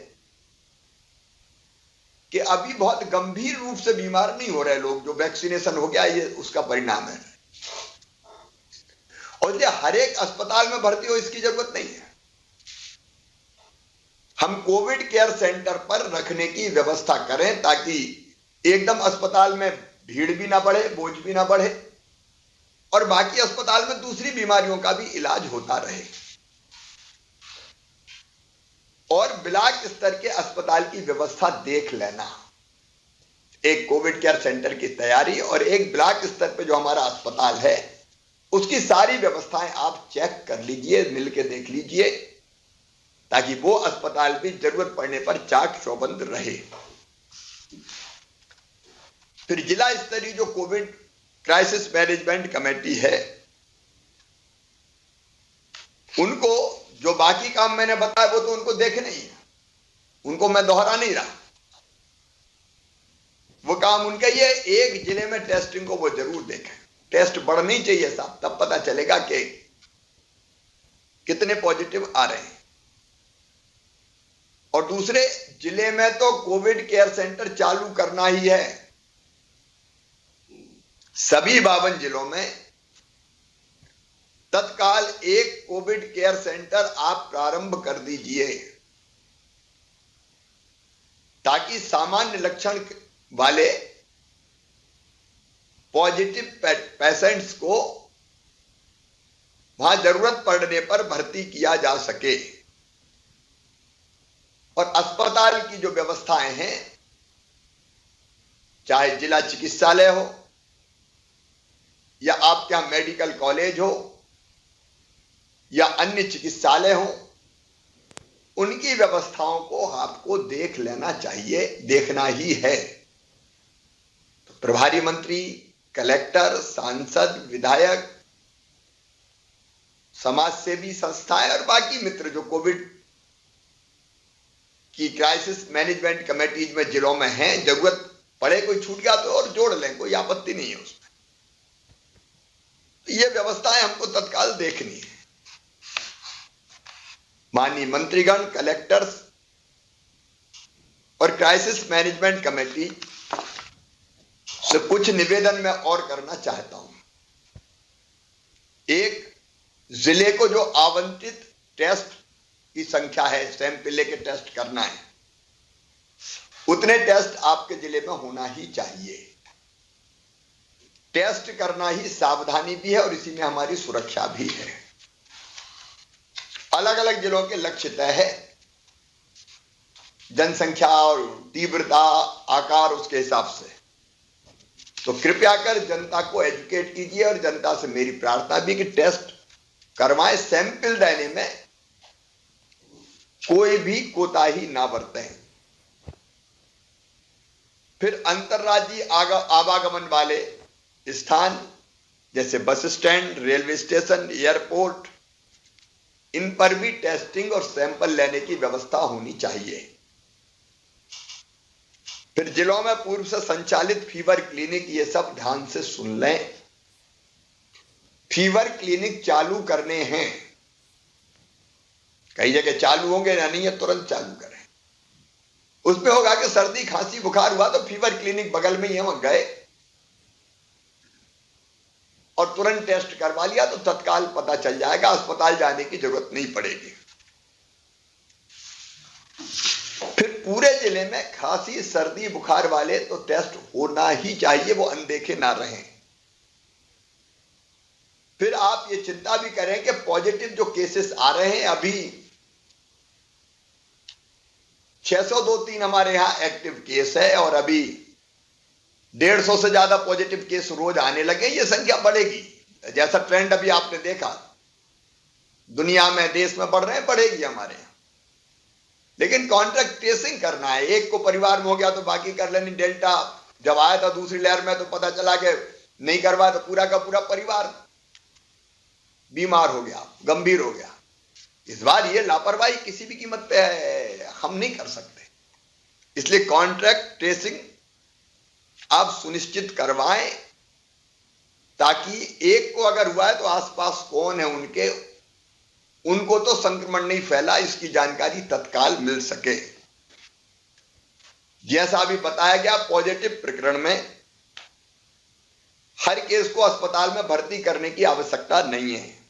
कि अभी बहुत गंभीर रूप से बीमार नहीं हो रहे लोग, जो वैक्सीनेशन हो गया ये उसका परिणाम है। और ये हर एक अस्पताल में भर्ती हो इसकी जरूरत नहीं है। हम कोविड केयर सेंटर पर रखने की व्यवस्था करें ताकि एकदम अस्पताल में भीड़ भी ना बढ़े, बोझ भी ना बढ़े, और बाकी अस्पताल में दूसरी बीमारियों का भी इलाज होता रहे। और ब्लॉक स्तर के अस्पताल की व्यवस्था देख लेना, एक कोविड केयर सेंटर की तैयारी, और एक ब्लॉक स्तर पे जो हमारा अस्पताल है उसकी सारी व्यवस्थाएं आप चेक कर लीजिए, मिलके देख लीजिए, ताकि वो अस्पताल भी जरूरत पड़ने पर चाक चौबंद रहे। फिर जिला स्तरीय जो कोविड क्राइसिस मैनेजमेंट कमेटी है, उनको जो बाकी काम मैंने बताया वो तो उनको देखने ही है, उनको मैं दोहरा नहीं रहा। वो काम उनका ही है, एक जिले में टेस्टिंग को वो जरूर देखें। टेस्ट बढ़नी चाहिए साहब, तब पता चलेगा कि कितने पॉजिटिव आ रहे हैं। और दूसरे जिले में तो कोविड केयर सेंटर चालू करना ही है। सभी 52 जिलों में तत्काल एक कोविड केयर सेंटर आप प्रारंभ कर दीजिए, ताकि सामान्य लक्षण वाले पॉजिटिव पेशेंट्स को वहां जरूरत पड़ने पर भर्ती किया जा सके। और अस्पताल की जो व्यवस्थाएं हैं, चाहे जिला चिकित्सालय हो या आपके यहां मेडिकल कॉलेज हो या अन्य चिकित्सालय हो, उनकी व्यवस्थाओं को आपको देख लेना चाहिए, देखना ही है। तो प्रभारी मंत्री, कलेक्टर, सांसद, विधायक, समाज सेवी संस्थाएं और बाकी मित्र जो कोविड की क्राइसिस मैनेजमेंट कमेटीज में जिलों में हैं, जरूरत पड़े कोई छूट गया तो और जोड़ लें, कोई आपत्ति नहीं है उसमें। तो ये व्यवस्थाएं हमको तत्काल देखनी है। माननीय मंत्रीगण, कलेक्टर्स और क्राइसिस मैनेजमेंट कमेटी से कुछ निवेदन मैं और करना चाहता हूं। एक, जिले को जो आवंटित टेस्ट की संख्या है, सैंपल लेके टेस्ट करना है, उतने टेस्ट आपके जिले में होना ही चाहिए। टेस्ट करना ही सावधानी भी है और इसी में हमारी सुरक्षा भी है। अलग अलग जिलों के लक्ष्य तय है, जनसंख्या और तीव्रता, आकार, उसके हिसाब से। तो कृपया कर जनता को एजुकेट कीजिए और जनता से मेरी प्रार्थना भी कि टेस्ट करवाएं, सैंपल देने में कोई भी कोताही ना बरतें। फिर अंतर्राज्यीय आवागमन वाले स्थान जैसे bus stand, railway station, airport, इन पर भी टेस्टिंग और सैंपल लेने की व्यवस्था होनी चाहिए। फिर जिलों में पूर्व से संचालित फीवर क्लिनिक, ये सब ध्यान से सुन लें। फीवर क्लिनिक चालू करने हैं, कई जगह चालू होंगे या नहीं है, तुरंत चालू करें। उसमें होगा कि सर्दी खांसी बुखार हुआ तो फीवर क्लिनिक बगल में ही है, वहां गए और तुरंत टेस्ट करवा लिया तो तत्काल पता चल जाएगा, अस्पताल जाने की जरूरत नहीं पड़ेगी। फिर पूरे जिले में खांसी सर्दी बुखार वाले तो टेस्ट होना ही चाहिए, वो अनदेखे ना रहें। फिर आप ये चिंता भी करें कि पॉजिटिव जो केसेस आ रहे हैं, अभी 602-3 हमारे यहां एक्टिव केस है और अभी 150 से ज्यादा पॉजिटिव केस रोज आने लगे। ये संख्या बढ़ेगी, जैसा ट्रेंड अभी आपने देखा दुनिया में, देश में बढ़ रहे हैं, बढ़ेगी हमारे यहां। लेकिन कॉन्ट्रैक्ट ट्रेसिंग करना है। एक को परिवार में हो गया तो बाकी कर लेनी। डेल्टा जब आया था दूसरी लहर में तो पता चला कि नहीं करवाया तो पूरा का पूरा परिवार बीमार हो गया, गंभीर हो गया। इस बार ये लापरवाही किसी भी कीमत पे हम नहीं कर सकते। इसलिए कॉन्ट्रैक्ट ट्रेसिंग आप सुनिश्चित करवाएं, ताकि एक को अगर हुआ है तो आसपास कौन है उनको तो संक्रमण नहीं फैला, इसकी जानकारी तत्काल मिल सके। जैसा अभी बताया गया, पॉजिटिव प्रकरण में हर केस को अस्पताल में भर्ती करने की आवश्यकता नहीं है।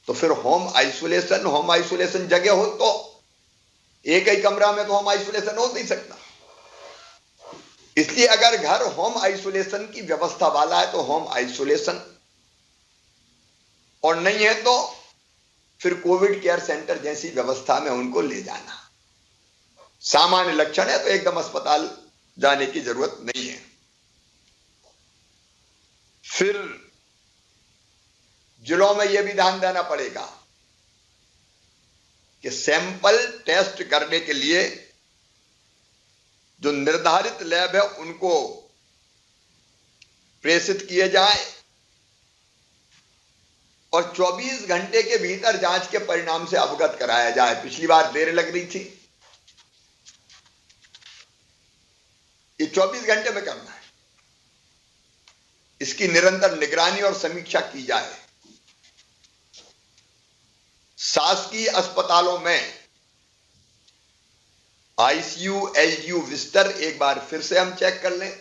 तो फिर होम आइसोलेशन जगह हो तो एक ही कमरा में तो होम आइसोलेशन हो नहीं सकता। इसलिए अगर घर होम आइसोलेशन की व्यवस्था वाला है तो होम आइसोलेशन, और नहीं है तो फिर कोविड केयर सेंटर जैसी व्यवस्था में उनको ले जाना। सामान्य लक्षण है तो एकदम अस्पताल जाने की जरूरत नहीं है। फिर जिलों में यह भी ध्यान देना पड़ेगा कि सैंपल टेस्ट करने के लिए जो निर्धारित लैब है उनको प्रेषित किए जाए और 24 घंटे के भीतर जांच के परिणाम से अवगत कराया जाए। पिछली बार देर लग रही थी, ये 24 घंटे में करना है। इसकी निरंतर निगरानी और समीक्षा की जाए। शासकीय अस्पतालों में आईसीयू, एलजीयू, बिस्तर एक बार फिर से हम चेक कर लें।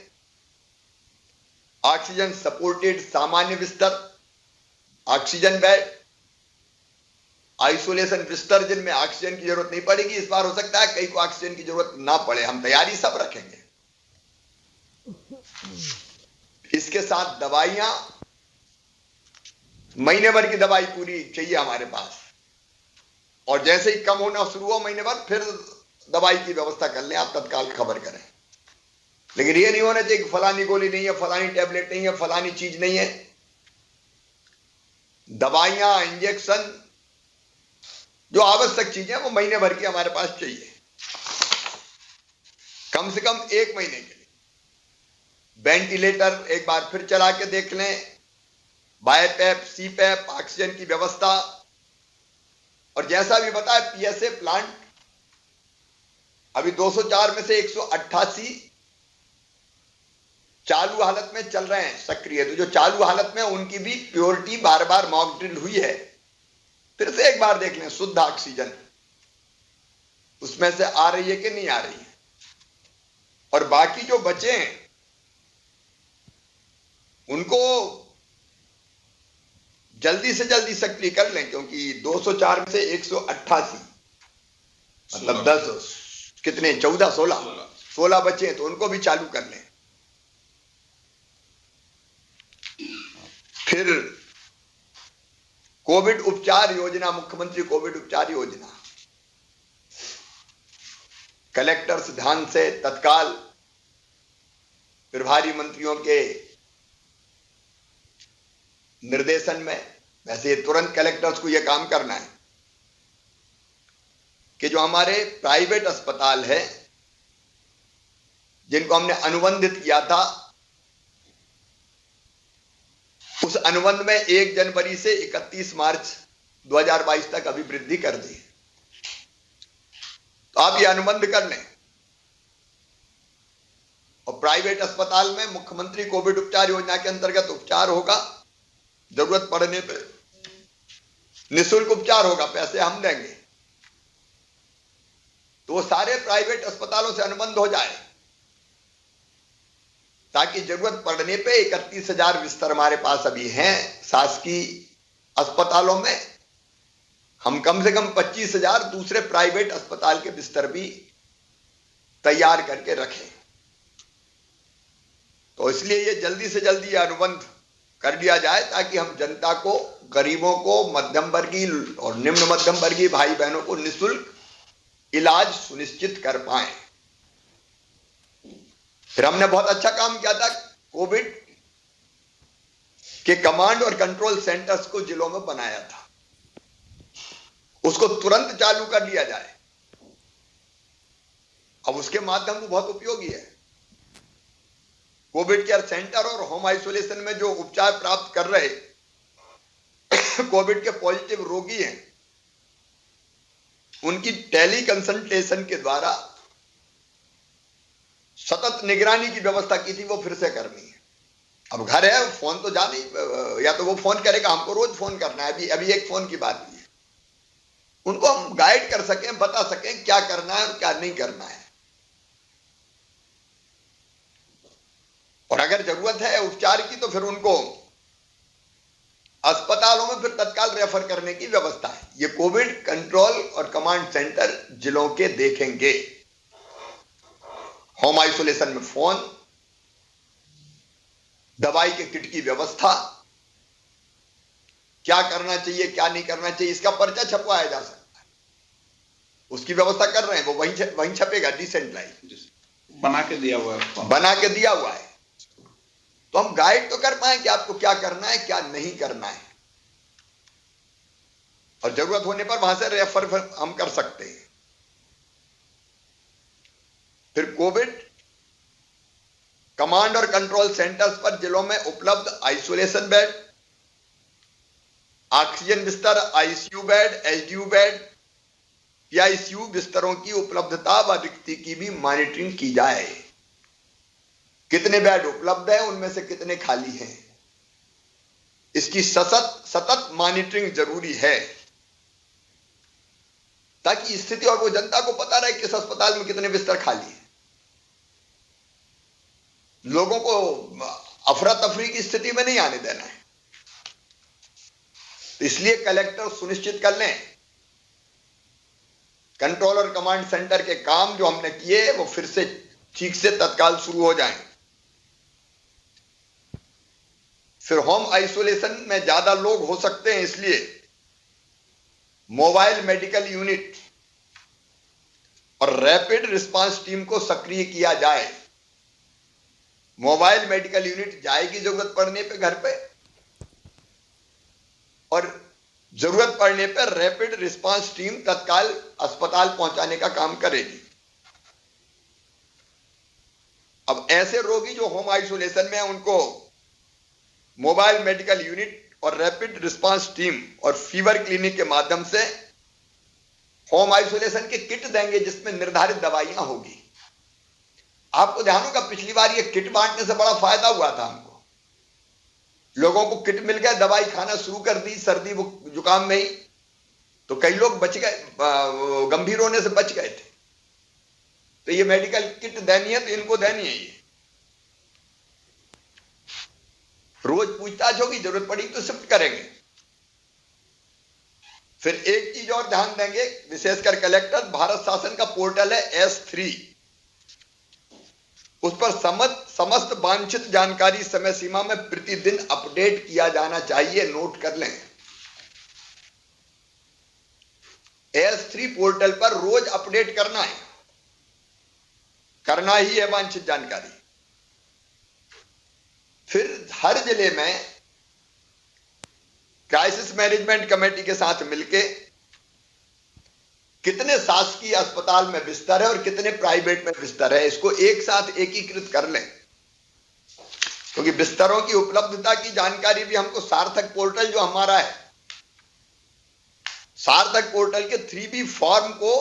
ऑक्सीजन सपोर्टेड सामान्य बिस्तर, ऑक्सीजन बेड, आइसोलेशन बिस्तर जिनमें ऑक्सीजन की जरूरत नहीं पड़ेगी। इस बार हो सकता है कई को ऑक्सीजन की जरूरत ना पड़े, हम तैयारी सब रखेंगे। इसके साथ दवाइयां, महीने भर की दवाई पूरी चाहिए हमारे पास, और जैसे ही कम होना शुरू हो महीने भर फिर दवाई की व्यवस्था कर लें। आप तत्काल खबर करें। लेकिन ये नहीं होना चाहिए कि फलानी गोली नहीं है, फलानी टैबलेट नहीं है, फलानी चीज नहीं है। दवाइयां, इंजेक्शन, जो आवश्यक चीजें वो महीने भर की हमारे पास चाहिए, कम से कम 1 महीने के लिए। वेंटिलेटर एक बार फिर चला के देख लें, बायपैप, सीपैप, ऑक्सीजन की व्यवस्था, और जैसा भी बताया पीएसए प्लांट अभी 204 में से 188 चालू हालत में चल रहे हैं सक्रिय। तो जो चालू हालत में उनकी भी प्योरिटी बार बार मॉक ड्रिल हुई है, फिर से एक बार देख लें शुद्ध ऑक्सीजन उसमें से आ रही है कि नहीं आ रही है। और बाकी जो बचे हैं उनको जल्दी से जल्दी सक्रिय कर लें, क्योंकि 204 में से 188 मतलब 10 कितने 16 बचे हैं, तो उनको भी चालू कर लें। फिर कोविड उपचार योजना, मुख्यमंत्री कोविड उपचार योजना, कलेक्टर्स ध्यान से तत्काल प्रभारी मंत्रियों के निर्देशन में, वैसे तुरंत कलेक्टर्स को यह काम करना है कि जो हमारे प्राइवेट अस्पताल है जिनको हमने अनुबंधित किया था, उस अनुबंध में 1 जनवरी से 31 मार्च 2022 तक अभी वृद्धि कर दी। तो आप ये अनुबंध कर लें और प्राइवेट अस्पताल में मुख्यमंत्री कोविड उपचार योजना के अंतर्गत उपचार होगा। जरूरत पड़ने पर निःशुल्क उपचार होगा, पैसे हम देंगे। तो वो सारे प्राइवेट अस्पतालों से अनुबंध हो जाए ताकि जरूरत पड़ने पे 31,000 बिस्तर हमारे पास अभी हैं शासकीय अस्पतालों में। हम कम से कम 25,000 दूसरे प्राइवेट अस्पताल के बिस्तर भी तैयार करके रखें। तो इसलिए ये जल्दी से जल्दी अनुबंध कर दिया जाए ताकि हम जनता को, गरीबों को, मध्यम वर्गीय और निम्न मध्यम वर्गीय भाई बहनों को निःशुल्क इलाज सुनिश्चित कर पाए। फिर हमने बहुत अच्छा काम किया था, कोविड के कमांड और कंट्रोल सेंटर्स को जिलों में बनाया था, उसको तुरंत चालू कर दिया जाए। अब उसके माध्यम वो बहुत उपयोगी है। कोविड केयर सेंटर और होम आइसोलेशन में जो उपचार प्राप्त कर रहे कोविड के पॉजिटिव रोगी हैं, उनकी टेली कंसल्टेशन के द्वारा सतत निगरानी की व्यवस्था की थी, वो फिर से करनी है। अब घर है, फोन तो जा नहीं, या तो वो फोन करेगा, हमको रोज फोन करना है। अभी एक फोन की बात हुई है, उनको हम गाइड कर सकें, बता सकें क्या करना है और क्या नहीं करना है। और अगर जरूरत है उपचार की तो फिर उनको अस्पतालों में फिर तत्काल रेफर करने की व्यवस्था है। ये कोविड कंट्रोल और कमांड सेंटर जिलों के देखेंगे। होम आइसोलेशन में फोन, दवाई के किट की व्यवस्था, क्या करना चाहिए क्या नहीं करना चाहिए, इसका पर्चा छपवाया जा सकता है, उसकी व्यवस्था कर रहे हैं। वो वहीं छपेगा, डिसेंट्रलाइज बना के दिया हुआ है। तो हम गाइड तो कर पाए कि आपको क्या करना है क्या नहीं करना है, और जरूरत होने पर वहां से रेफर हम कर सकते हैं। फिर कोविड कमांड और कंट्रोल सेंटर्स पर जिलों में उपलब्ध आइसोलेशन बेड, ऑक्सीजन बिस्तर, ICU bed, HDU bed, PICU बिस्तरों की उपलब्धता व रिक्ति की भी मॉनिटरिंग की जाए। कितने बेड उपलब्ध है, उनमें से कितने खाली हैं, इसकी सतत मॉनिटरिंग जरूरी है, ताकि स्थिति और वो जनता को पता रहे किस अस्पताल में कितने बिस्तर खाली हैं। लोगों को अफरा तफरी की स्थिति में नहीं आने देना है। इसलिए कलेक्टर सुनिश्चित कर लें कंट्रोल और कमांड सेंटर के काम जो हमने किए वो फिर से ठीक से तत्काल शुरू हो जाएं। फिर होम आइसोलेशन में ज्यादा लोग हो सकते हैं, इसलिए मोबाइल मेडिकल यूनिट और रैपिड रिस्पांस टीम को सक्रिय किया जाए। मोबाइल मेडिकल यूनिट जाएगी जरूरत पड़ने पे घर पे, और जरूरत पड़ने पर रैपिड रिस्पांस टीम तत्काल अस्पताल पहुंचाने का काम करेगी। अब ऐसे रोगी जो होम आइसोलेशन में हैं, उनको मोबाइल मेडिकल यूनिट और रैपिड रिस्पांस टीम और फीवर क्लिनिक के माध्यम से होम आइसोलेशन के किट देंगे, जिसमें निर्धारित दवाइयां होगी। आपको ध्यान होगा पिछली बार ये किट बांटने से बड़ा फायदा हुआ था हमको। लोगों को किट मिल गया, दवाई खाना शुरू कर दी सर्दी जुकाम में ही, तो कई लोग बच गए, गंभीर होने से बच गए थे। तो ये मेडिकल किट देनी है तो इनको देनी है। ये रोज पूछताछ होगी, जरूरत पड़ी तो शिफ्ट करेंगे। फिर एक चीज और ध्यान देंगे, विशेषकर कलेक्टर, भारत शासन का पोर्टल है S3, उस पर समस्त वांछित जानकारी समय सीमा में प्रतिदिन अपडेट किया जाना चाहिए। नोट कर लें, S3 पोर्टल पर रोज अपडेट करना ही है वांछित जानकारी। फिर हर जिले में क्राइसिस मैनेजमेंट कमेटी के साथ मिलके कितने शासकीय अस्पताल में बिस्तर है और कितने प्राइवेट में बिस्तर है, इसको एक साथ एकीकृत कर लें। क्योंकि बिस्तरों की उपलब्धता की जानकारी भी हमको सार्थक पोर्टल जो हमारा है, सार्थक पोर्टल के 3B फॉर्म को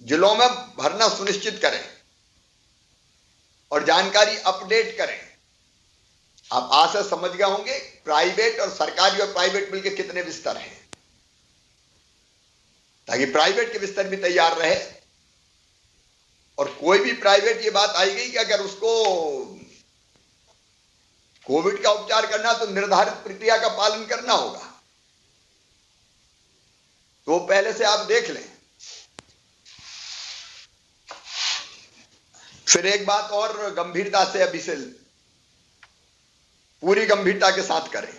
जिलों में भरना सुनिश्चित करें और जानकारी अपडेट करें। आप आज से समझ गए होंगे प्राइवेट और सरकारी और प्राइवेट मिलकर कितने बिस्तर हैं, ताकि प्राइवेट के बिस्तर भी तैयार रहे। और कोई भी प्राइवेट, ये बात आई गई कि अगर उसको कोविड का उपचार करना तो निर्धारित प्रक्रिया का पालन करना होगा, तो पहले से आप देख लें। फिर एक बात और गंभीरता से, अभी से पूरी गंभीरता के साथ करें,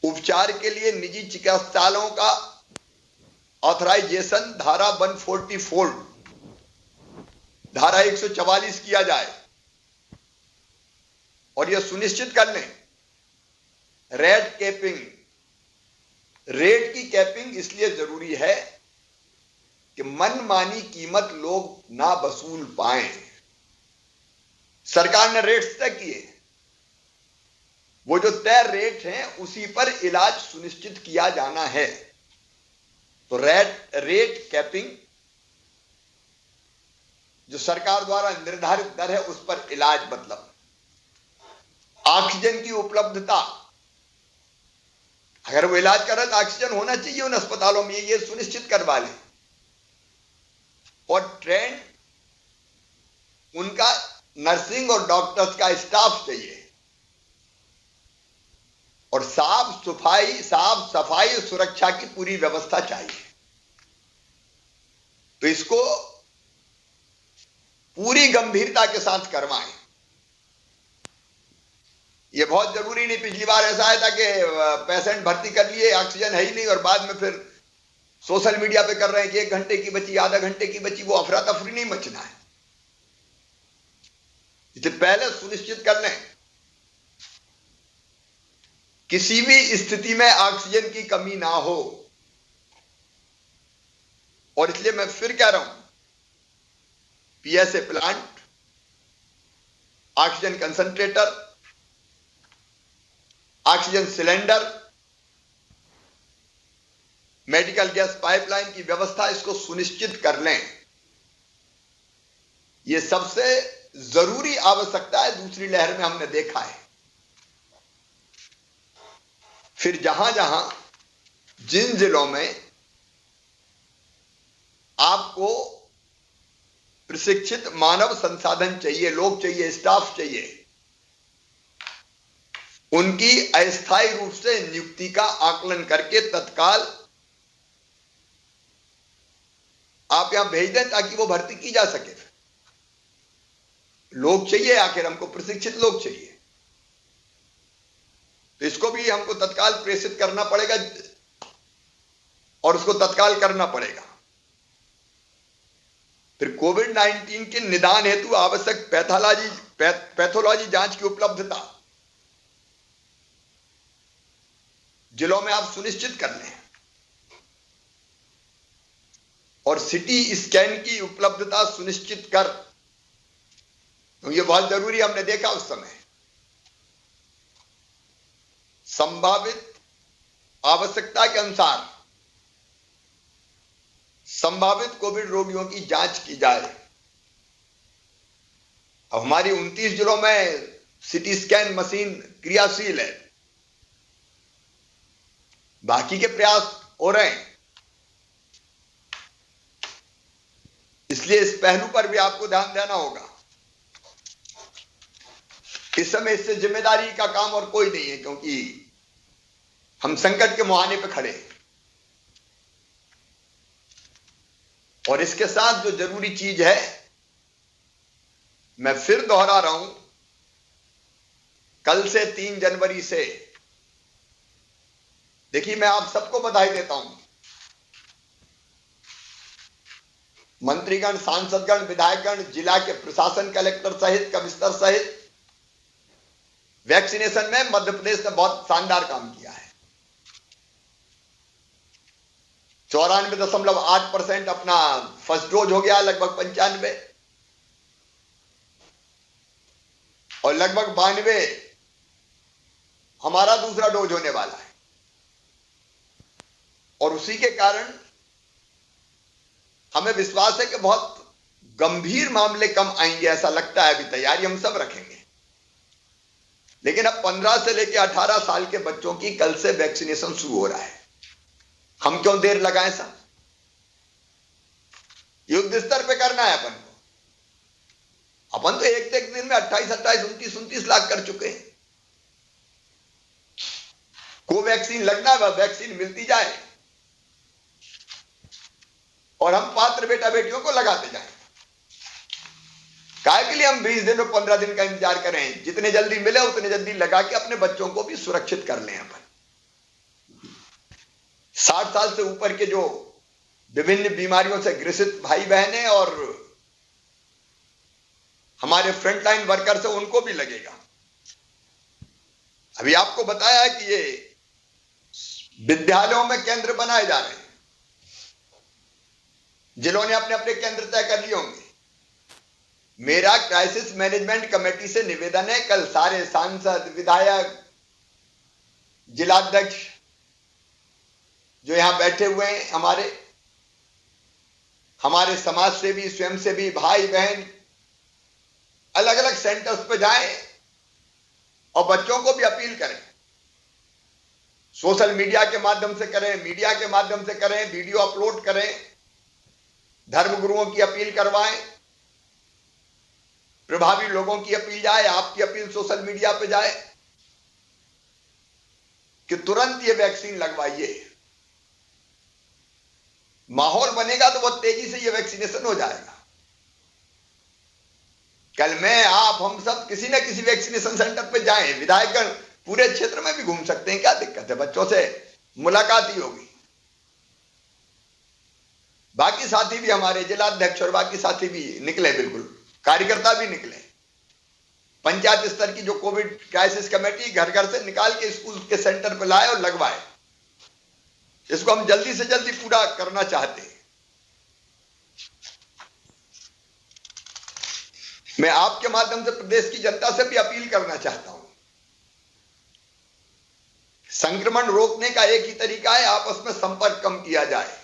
उपचार के लिए निजी चिकित्सालयों का ऑथराइजेशन धारा 144, धारा 144 किया जाए। और यह सुनिश्चित कर लें रेट कैपिंग, रेट की कैपिंग इसलिए जरूरी है कि मनमानी कीमत लोग ना वसूल पाएं। सरकार ने रेट्स तय किए, वो जो तय रेट हैं उसी पर इलाज सुनिश्चित किया जाना है। तो रेट कैपिंग, जो सरकार द्वारा निर्धारित दर है उस पर इलाज, मतलब ऑक्सीजन की उपलब्धता, अगर वो इलाज कर रहे तो ऑक्सीजन होना चाहिए उन अस्पतालों में, ये सुनिश्चित करवा लें। और ट्रेंड उनका नर्सिंग और डॉक्टर्स का स्टाफ चाहिए, और साफ सफाई और सुरक्षा की पूरी व्यवस्था चाहिए। तो इसको पूरी गंभीरता के साथ करवाएं। ये बहुत जरूरी नहीं, पिछली बार ऐसा आया था कि पेशेंट भर्ती कर लिए, ऑक्सीजन है ही नहीं, और बाद में फिर सोशल मीडिया पे कर रहे हैं कि 1 घंटे की बची, आधा घंटे की बची। वो अफरा तफरी नहीं मचना है। इससे पहले सुनिश्चित कर लें किसी भी स्थिति में ऑक्सीजन की कमी ना हो। और इसलिए मैं फिर कह रहा हूं, PSA plant oxygen concentrator, oxygen cylinder, medical gas pipeline की व्यवस्था, इसको सुनिश्चित कर लें। यह सबसे जरूरी आवश्यकता है, दूसरी लहर में हमने देखा है। फिर जहां जहां जिन जिलों में आपको प्रशिक्षित मानव संसाधन चाहिए, लोग चाहिए, स्टाफ चाहिए, उनकी अस्थायी रूप से नियुक्ति का आकलन करके तत्काल आप यहां भेज दें ताकि वो भर्ती की जा सके। लोग चाहिए, आखिर हमको प्रशिक्षित लोग चाहिए, तो इसको भी हमको तत्काल प्रेषित करना पड़ेगा और उसको तत्काल करना पड़ेगा। फिर कोविड-19 के निदान हेतु आवश्यक पैथोलॉजी जांच की उपलब्धता जिलों में आप सुनिश्चित कर लें और सिटी स्कैन की उपलब्धता सुनिश्चित कर, तो ये बहुत जरूरी, हमने देखा उस समय संभावित आवश्यकता के अनुसार संभावित कोविड रोगियों की जांच की जाए। अब हमारी 29 जिलों में सिटी स्कैन मशीन क्रियाशील है, बाकी के प्रयास हो रहे हैं, इसलिए इस पहलू पर भी आपको ध्यान देना होगा। इस समय इससे जिम्मेदारी का काम और कोई नहीं है, क्योंकि हम संकट के मुहाने पे खड़े हैं। और इसके साथ जो जरूरी चीज है, मैं फिर दोहरा रहा हूं, कल से 3 जनवरी से, देखिए मैं आप सबको बधाई देता हूं, मंत्रीगण, सांसदगण, विधायकगण, जिला के प्रशासन, कलेक्टर सहित, कमिश्नर सहित, वैक्सीनेशन में मध्य प्रदेश ने बहुत शानदार काम किया है। 94.8% अपना फर्स्ट डोज हो गया, लगभग 95, और लगभग 92 हमारा दूसरा डोज होने वाला है। और उसी के कारण हमें विश्वास है कि बहुत गंभीर मामले कम आएंगे, ऐसा लगता है। अभी तैयारी हम सब रखेंगे, लेकिन अब 15 से लेकर 18 साल के बच्चों की कल से वैक्सीनेशन शुरू हो रहा है। हम क्यों देर लगाएं साहब? युद्ध स्तर पे करना है अपन को। अपन तो एक दिन में 28, 29 लाख कर चुके हैं। कोवैक्सीन लगना है, वैक्सीन मिलती जाए और हम पात्र बेटा बेटियों को लगाते जाएं। काहे के लिए हम 20 दिन और 15 दिन का इंतजार करें? जितने जल्दी मिले उतने जल्दी लगा के अपने बच्चों को भी सुरक्षित कर लें। अपन 60 साल से ऊपर के जो विभिन्न बीमारियों से ग्रसित भाई बहनें और हमारे फ्रंटलाइन वर्कर्स हैं, उनको भी लगेगा। अभी आपको बताया है कि ये विद्यालयों में केंद्र बनाए जा रहे हैं, जिलों ने अपने अपने केंद्र तय कर लिए होंगे। मेरा क्राइसिस मैनेजमेंट कमेटी से निवेदन है, कल सारे सांसद, विधायक, जिलाध्यक्ष जो यहां बैठे हुए हैं, हमारे समाज सेवी, स्वयंसेवी भाई बहन अलग अलग सेंटर्स पे जाएं और बच्चों को भी अपील करें। सोशल मीडिया के माध्यम से करें, मीडिया के माध्यम से करें, वीडियो अपलोड करें, धर्मगुरुओं की अपील करवाएं, प्रभावी लोगों की अपील जाए, आपकी अपील सोशल मीडिया पे जाए कि तुरंत ये वैक्सीन लगवाइए। माहौल बनेगा तो बहुत तेजी से ये वैक्सीनेशन हो जाएगा। कल मैं, आप, हम सब किसी न किसी वैक्सीनेशन सेंटर पे जाएं। विधायकगण पूरे क्षेत्र में भी घूम सकते हैं, क्या दिक्कत है? बच्चों से मुलाकात ही होगी। बाकी साथी भी, हमारे जिलाध्यक्ष और बाकी साथी भी निकले, बिल्कुल कार्यकर्ता भी निकले। पंचायत स्तर की जो कोविड क्राइसिस कमेटी घर घर से निकाल के स्कूल के सेंटर पर लाए और लगवाए। इसको हम जल्दी से जल्दी पूरा करना चाहते हैं। मैं आपके माध्यम से प्रदेश की जनता से भी अपील करना चाहता हूं, संक्रमण रोकने का एक ही तरीका है, आपस में संपर्क कम किया जाए।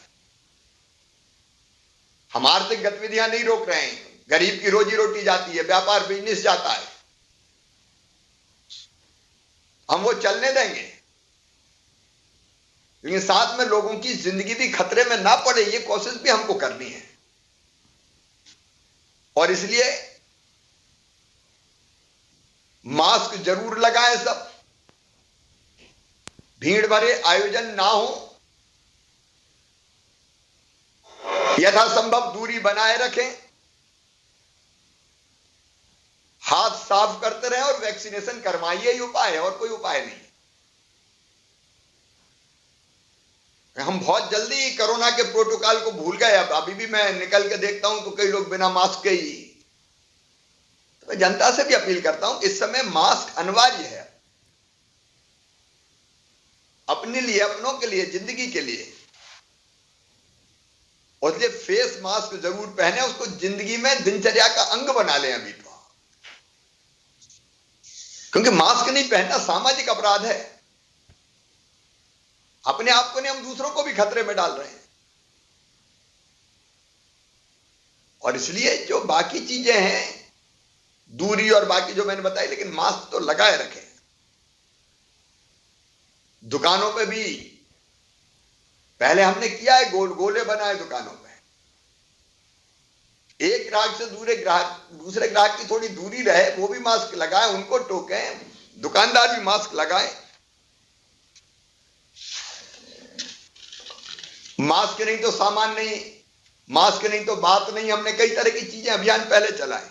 हम आर्थिक गतिविधियां नहीं रोक रहे हैं, गरीब की रोजी रोटी जाती है, व्यापार बिजनेस जाता है, हम वो चलने देंगे, लेकिन साथ में लोगों की जिंदगी भी खतरे में ना पड़े, ये कोशिश भी हमको करनी है। और इसलिए मास्क जरूर लगाएं, सब भीड़ भरे आयोजन ना हो, यथासंभव दूरी बनाए रखें, हाथ साफ करते रहें और वैक्सीनेशन करवाइए, ही उपाय है और कोई उपाय नहीं। हम बहुत जल्दी कोरोना के प्रोटोकॉल को भूल गए। अब अभी भी मैं निकल के देखता हूं तो कई लोग बिना मास्क के ही, तो मैं जनता से भी अपील करता हूं, इस समय मास्क अनिवार्य है अपने लिए, अपनों के लिए, जिंदगी के लिए। और इसलिए फेस मास्क जरूर पहने, उसको जिंदगी में दिनचर्या का अंग बना लें अभी तो, क्योंकि मास्क नहीं पहनना सामाजिक अपराध है। अपने आप को नहीं, हम दूसरों को भी खतरे में डाल रहे हैं। और इसलिए जो बाकी चीजें हैं, दूरी और बाकी जो मैंने बताई, लेकिन मास्क तो लगाए रखें। दुकानों पे भी पहले हमने किया है, गोले बनाए दुकानों पे, एक ग्राहक से दूसरे ग्राहक की थोड़ी दूरी रहे, वो भी मास्क लगाए, उनको टोकें, दुकानदार भी मास्क लगाए। मास्क नहीं तो सामान नहीं, मास्क नहीं तो बात नहीं, हमने कई तरह की चीजें अभियान पहले चलाए,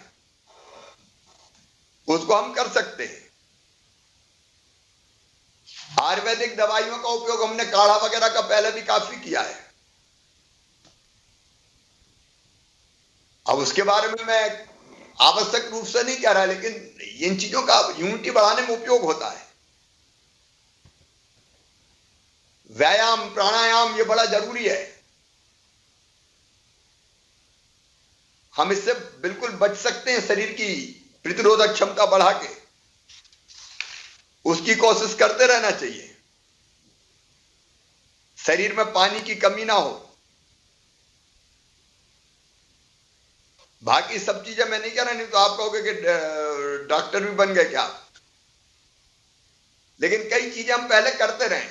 उसको हम कर सकते हैं। आयुर्वेदिक दवाइयों का उपयोग हमने काढ़ा वगैरह का पहले भी काफी किया है। अब उसके बारे में मैं आवश्यक रूप से नहीं कह रहा, लेकिन इन चीजों का इम्यूनिटी बढ़ाने में उपयोग होता है। व्यायाम, प्राणायाम, ये बड़ा जरूरी है। हम इससे बिल्कुल बच सकते हैं, शरीर की प्रतिरोधक क्षमता बढ़ा के उसकी कोशिश करते रहना चाहिए। शरीर में पानी की कमी ना हो। बाकी सब चीजें मैं नहीं कह रहा, नहीं तो आप कहोगे कि डॉक्टर भी बन गए क्या, लेकिन कई चीजें हम पहले करते रहे।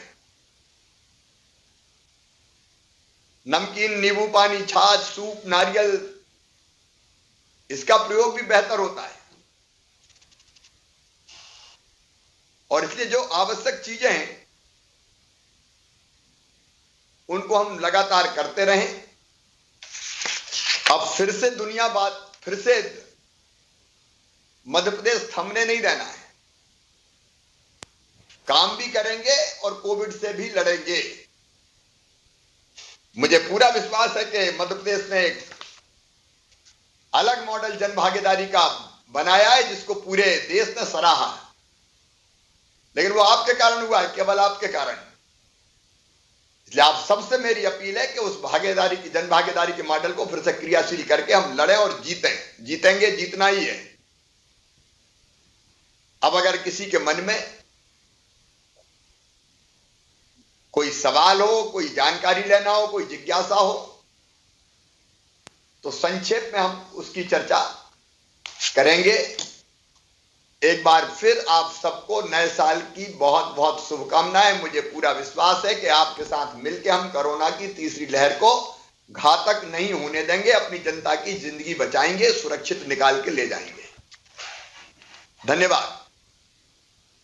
नमकीन, नींबू पानी, छाछ, सूप, नारियल, इसका प्रयोग भी बेहतर होता है। और इसलिए जो आवश्यक चीजें हैं उनको हम लगातार करते रहें। अब फिर से मध्य प्रदेश थमने नहीं रहना है, काम भी करेंगे और कोविड से भी लड़ेंगे। मुझे पूरा विश्वास है कि मध्य प्रदेश ने एक अलग मॉडल जन भागीदारी का बनाया है, जिसको पूरे देश ने सराहा है। लेकिन वो आपके कारण हुआ है, केवल आपके कारण। इसलिए आप सबसे मेरी अपील है कि उस भागीदारी की, जन भागीदारी के मॉडल को फिर से क्रियाशील करके हम लड़ें और जीतें। जीतेंगे, जीतना ही है। अब अगर किसी के मन में कोई सवाल हो, कोई जानकारी लेना हो, कोई जिज्ञासा हो, तो संक्षेप में हम उसकी चर्चा करेंगे। एक बार फिर आप सबको नए साल की बहुत बहुत शुभकामनाएं। मुझे पूरा विश्वास है कि आपके साथ मिलकर हम कोरोना की तीसरी लहर को घातक नहीं होने देंगे, अपनी जनता की जिंदगी बचाएंगे, सुरक्षित निकाल के ले जाएंगे। धन्यवाद।